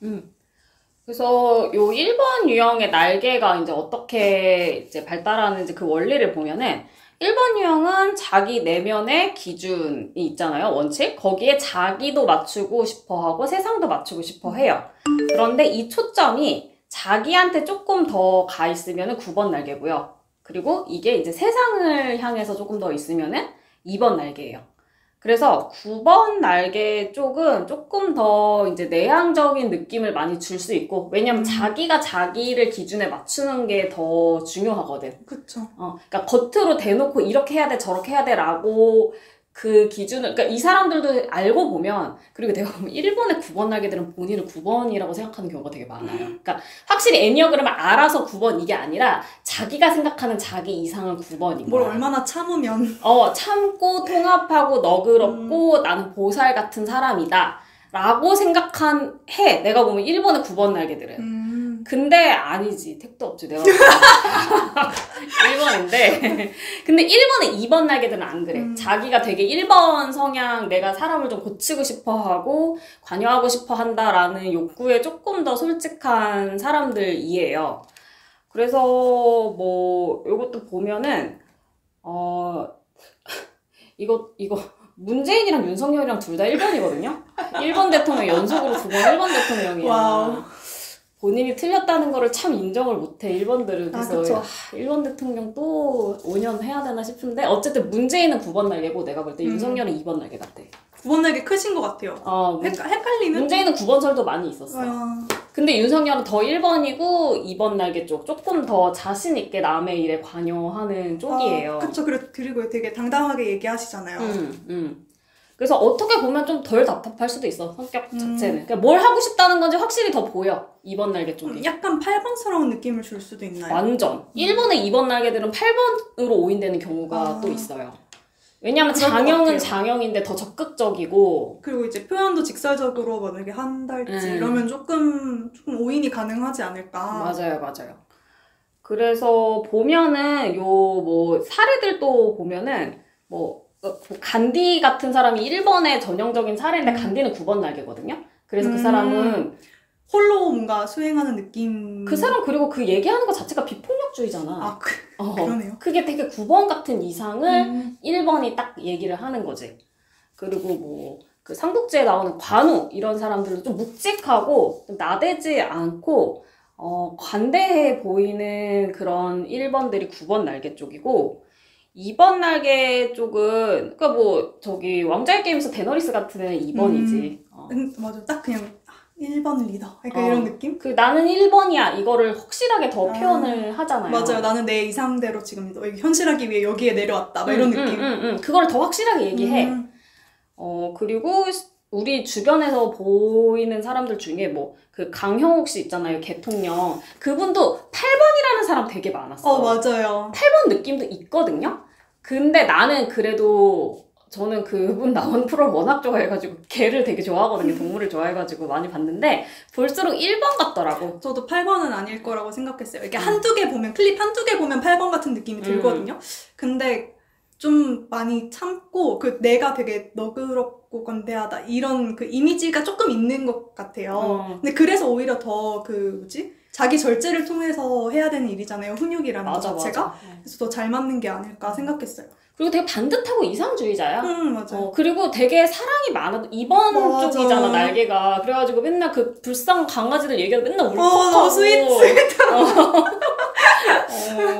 Speaker 1: 그래서 요 1번 유형의 날개가 이제 어떻게 이제 발달하는지 그 원리를 보면은 1번 유형은 자기 내면의 기준이 있잖아요, 원칙. 거기에 자기도 맞추고 싶어 하고 세상도 맞추고 싶어 해요. 그런데 이 초점이 자기한테 조금 더 가 있으면은 9번 날개고요. 그리고 이게 이제 세상을 향해서 조금 더 있으면은 2번 날개예요. 그래서 9번 날개 쪽은 조금 더 이제 내향적인 느낌을 많이 줄 수 있고, 왜냐면 자기가 자기를 기준에 맞추는 게 더 중요하거든.
Speaker 2: 그쵸.
Speaker 1: 그러니까 겉으로 대놓고 이렇게 해야 돼, 저렇게 해야 돼 라고 그 기준을, 그러니까 이 사람들도 알고 보면, 그리고 내가 보면 일본의 9번 날개들은 본인을 9번이라고 생각하는 경우가 되게 많아요. 그러니까 확실히 애니어그램을 알아서 9번 이게 아니라 자기가 생각하는 자기 이상은 9번인
Speaker 2: 뭘
Speaker 1: 거야.
Speaker 2: 얼마나 참으면.
Speaker 1: 참고 통합하고 너그럽고 나는 보살 같은 사람이다. 라고 해. 내가 보면 일본의 9번 날개들은. 근데 아니지. 택도 없지. 내가 1번인데. 근데 일본의 2번 날개들은 안 그래. 자기가 되게 1번 성향, 내가 사람을 좀 고치고 싶어 하고 관여하고 싶어 한다라는 욕구에 조금 더 솔직한 사람들이에요. 그래서 뭐 이것도 보면은 이거 문재인이랑 윤석열이랑 둘 다 1번이거든요? 1번 대통령 연속으로 2번 1번 대통령이야.
Speaker 2: 와우.
Speaker 1: 본인이 틀렸다는 거를 참 인정을 못해, 1번들은. 그래서 1번 대통령 또 5년 해야 되나 싶은데, 어쨌든 문재인은 9번 날개고, 내가 볼 때 윤석열은 2번 날개 같아.
Speaker 2: 9번 날개 크신 것 같아요. 헷갈리는?
Speaker 1: 문재인은 9번설도 많이 있었어. 근데 윤석열은 더 1번이고 2번 날개 쪽, 조금 더 자신 있게 남의 일에 관여하는 쪽이에요.
Speaker 2: 그쵸. 그리고 되게 당당하게 얘기하시잖아요.
Speaker 1: 그래서 어떻게 보면 좀 덜 답답할 수도 있어, 성격 자체는. 그러니까 뭘 하고 싶다는 건지 확실히 더 보여, 2번 날개 쪽이.
Speaker 2: 약간 8번스러운 느낌을 줄 수도 있나요?
Speaker 1: 완전. 1번의 2번 날개들은 8번으로 오인되는 경우가 또 있어요. 왜냐면 장형은 장형인데 더 적극적이고.
Speaker 2: 그리고 이제 표현도 직설적으로 만약에 한달지 이러면 조금 오인이 가능하지 않을까.
Speaker 1: 맞아요. 그래서 보면은 뭐 사례들도 보면은 간디 같은 사람이 1번의 전형적인 사례인데 간디는 9번 날개거든요. 그래서 그 사람은
Speaker 2: 홀로 뭔가 수행하는 느낌.
Speaker 1: 그 사람 그리고 그 얘기하는 것 자체가 비폭력주의잖아.
Speaker 2: 그러네요.
Speaker 1: 그게 되게 9번 같은 이상을 1번이 딱 얘기를 하는 거지. 그리고 그 삼국지에 나오는 관우 이런 사람들은 좀 묵직하고 좀 나대지 않고 관대해 보이는 그런 1번들이 9번 날개 쪽이고, 2번 날개 쪽은, 왕좌의 게임에서 데너리스 같은 애는 2번이지.
Speaker 2: 맞아. 딱 그냥 1번 리더. 약간 이런 느낌?
Speaker 1: 나는 1번이야. 이거를 확실하게 더 표현을 하잖아요.
Speaker 2: 맞아요. 나는 내 이상대로 지금 현실하기 위해 여기에 내려왔다. 막 이런 느낌.
Speaker 1: 그걸 더 확실하게 얘기해. 그리고 우리 주변에서 보이는 사람들 중에 그 강형욱 씨 있잖아요. 개통령. 그분도 8번이라는 사람 되게 많았어.
Speaker 2: 맞아요.
Speaker 1: 8번 느낌도 있거든요? 근데 나는 그래도, 저는 그분 나온 프로를 워낙 좋아해가지고, 개를 되게 좋아하거든요. 동물을 좋아해가지고 많이 봤는데, 볼수록 1번 같더라고.
Speaker 2: 저도 8번은 아닐 거라고 생각했어요. 이렇게 클립 한두 개 보면 8번 같은 느낌이 들거든요. 근데 좀 많이 참고, 내가 되게 너그럽고 건대하다, 이런 그 이미지가 조금 있는 것 같아요. 근데 그래서 오히려 더 자기 절제를 통해서 해야 되는 일이잖아요. 훈육이라는 것 자체가. 그래서 더 잘 맞는 게 아닐까 생각했어요.
Speaker 1: 그리고 되게 반듯하고 이상주의자야.
Speaker 2: 맞아요.
Speaker 1: 그리고 되게 사랑이 많아도 2번 쪽이잖아, 날개가. 그래가지고 맨날 그 불쌍한 강아지들 얘기하다 맨날 울컥하고.
Speaker 2: 너무 스윗하다.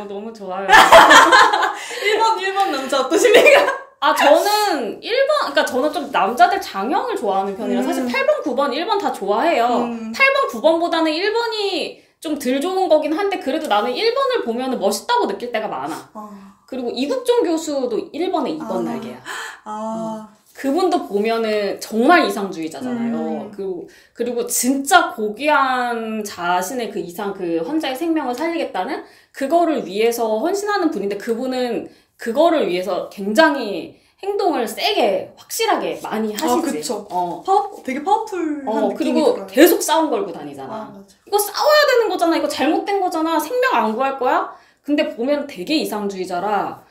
Speaker 1: 너무 좋아요.
Speaker 2: 1번 남자 어떠십니까?
Speaker 1: 저는 1번, 그러니까 저는 좀 남자들 장형을 좋아하는 편이라 사실 8번, 9번, 1번 다 좋아해요. 8번, 9번보다는 1번이 좀 덜 좋은 거긴 한데, 그래도 나는 1번을 보면 멋있다고 느낄 때가 많아. 그리고 이국종 교수도 1번에 2번 날개야. 그분도 보면은 정말 이상주의자잖아요. 그리고 진짜 고귀한 자신의 그 이상, 그 환자의 생명을 살리겠다는 그거를 위해서 헌신하는 분인데, 그분은 그거를 위해서 굉장히 행동을 세게, 확실하게 많이 하시지.
Speaker 2: 그쵸. 되게 파워풀한 느낌이
Speaker 1: 그리고
Speaker 2: 들어요.
Speaker 1: 계속 싸움 걸고 다니잖아.
Speaker 2: 맞아.
Speaker 1: 이거 싸워야 되는 거잖아. 이거 잘못된 거잖아. 생명 안 구할 거야? 근데 보면 되게 이상주의자라,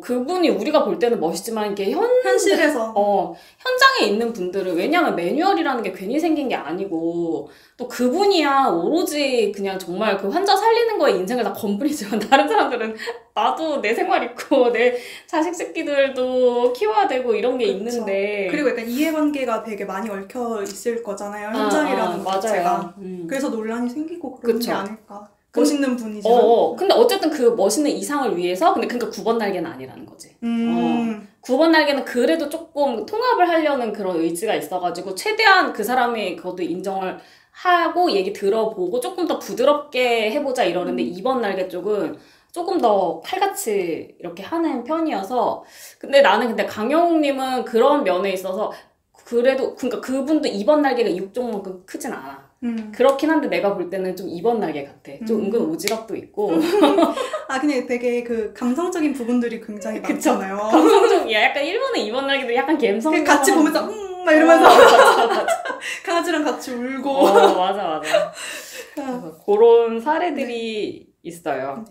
Speaker 1: 그분이 우리가 볼 때는 멋있지만 이게
Speaker 2: 현실에서
Speaker 1: 현장에 있는 분들은, 왜냐면 매뉴얼이라는 게 괜히 생긴 게 아니고, 또 그분이야 오로지 그냥 정말 그 환자 살리는 거에 인생을 다 건드리지만, 다른 사람들은 나도 내 생활 있고 내 자식 새끼들도 키워야 되고 이런 게 있는데.
Speaker 2: 그리고 약간 이해관계가 되게 많이 얽혀 있을 거잖아요. 현장이라는 것 자체가. 그래서 논란이 생기고 그런 게 아닐까. 멋있는 분이지만.
Speaker 1: 근데 어쨌든 그 멋있는 이상을 위해서, 그러니까 9번 날개는 아니라는 거지. 9번 날개는 그래도 조금 통합을 하려는 그런 의지가 있어가지고, 최대한 그 사람이 그것도 인정을 하고 얘기 들어보고 조금 더 부드럽게 해보자 이러는데, 2번 날개 쪽은 조금 더 칼같이 이렇게 하는 편이어서. 근데 나는 근데 강영욱님은 그런 면에 있어서 그래도, 그러니까 그분도 2번 날개가 육종만큼 크진 않아. 그렇긴 한데 내가 볼 때는 좀 2번 날개 같아. 좀 은근 오지랖도 있고.
Speaker 2: 아, 그냥 되게 그 감성적인 부분들이 굉장히
Speaker 1: 그쵸.
Speaker 2: 많잖아요.
Speaker 1: 감성적이야. 약간 일본의 2번 날개도 약간 감성.
Speaker 2: 같이 보면서 막 이러면서
Speaker 1: 맞아, 맞아.
Speaker 2: 강아지랑 같이 울고.
Speaker 1: 맞아, 맞아. 그래서 그런 사례들이 있어요.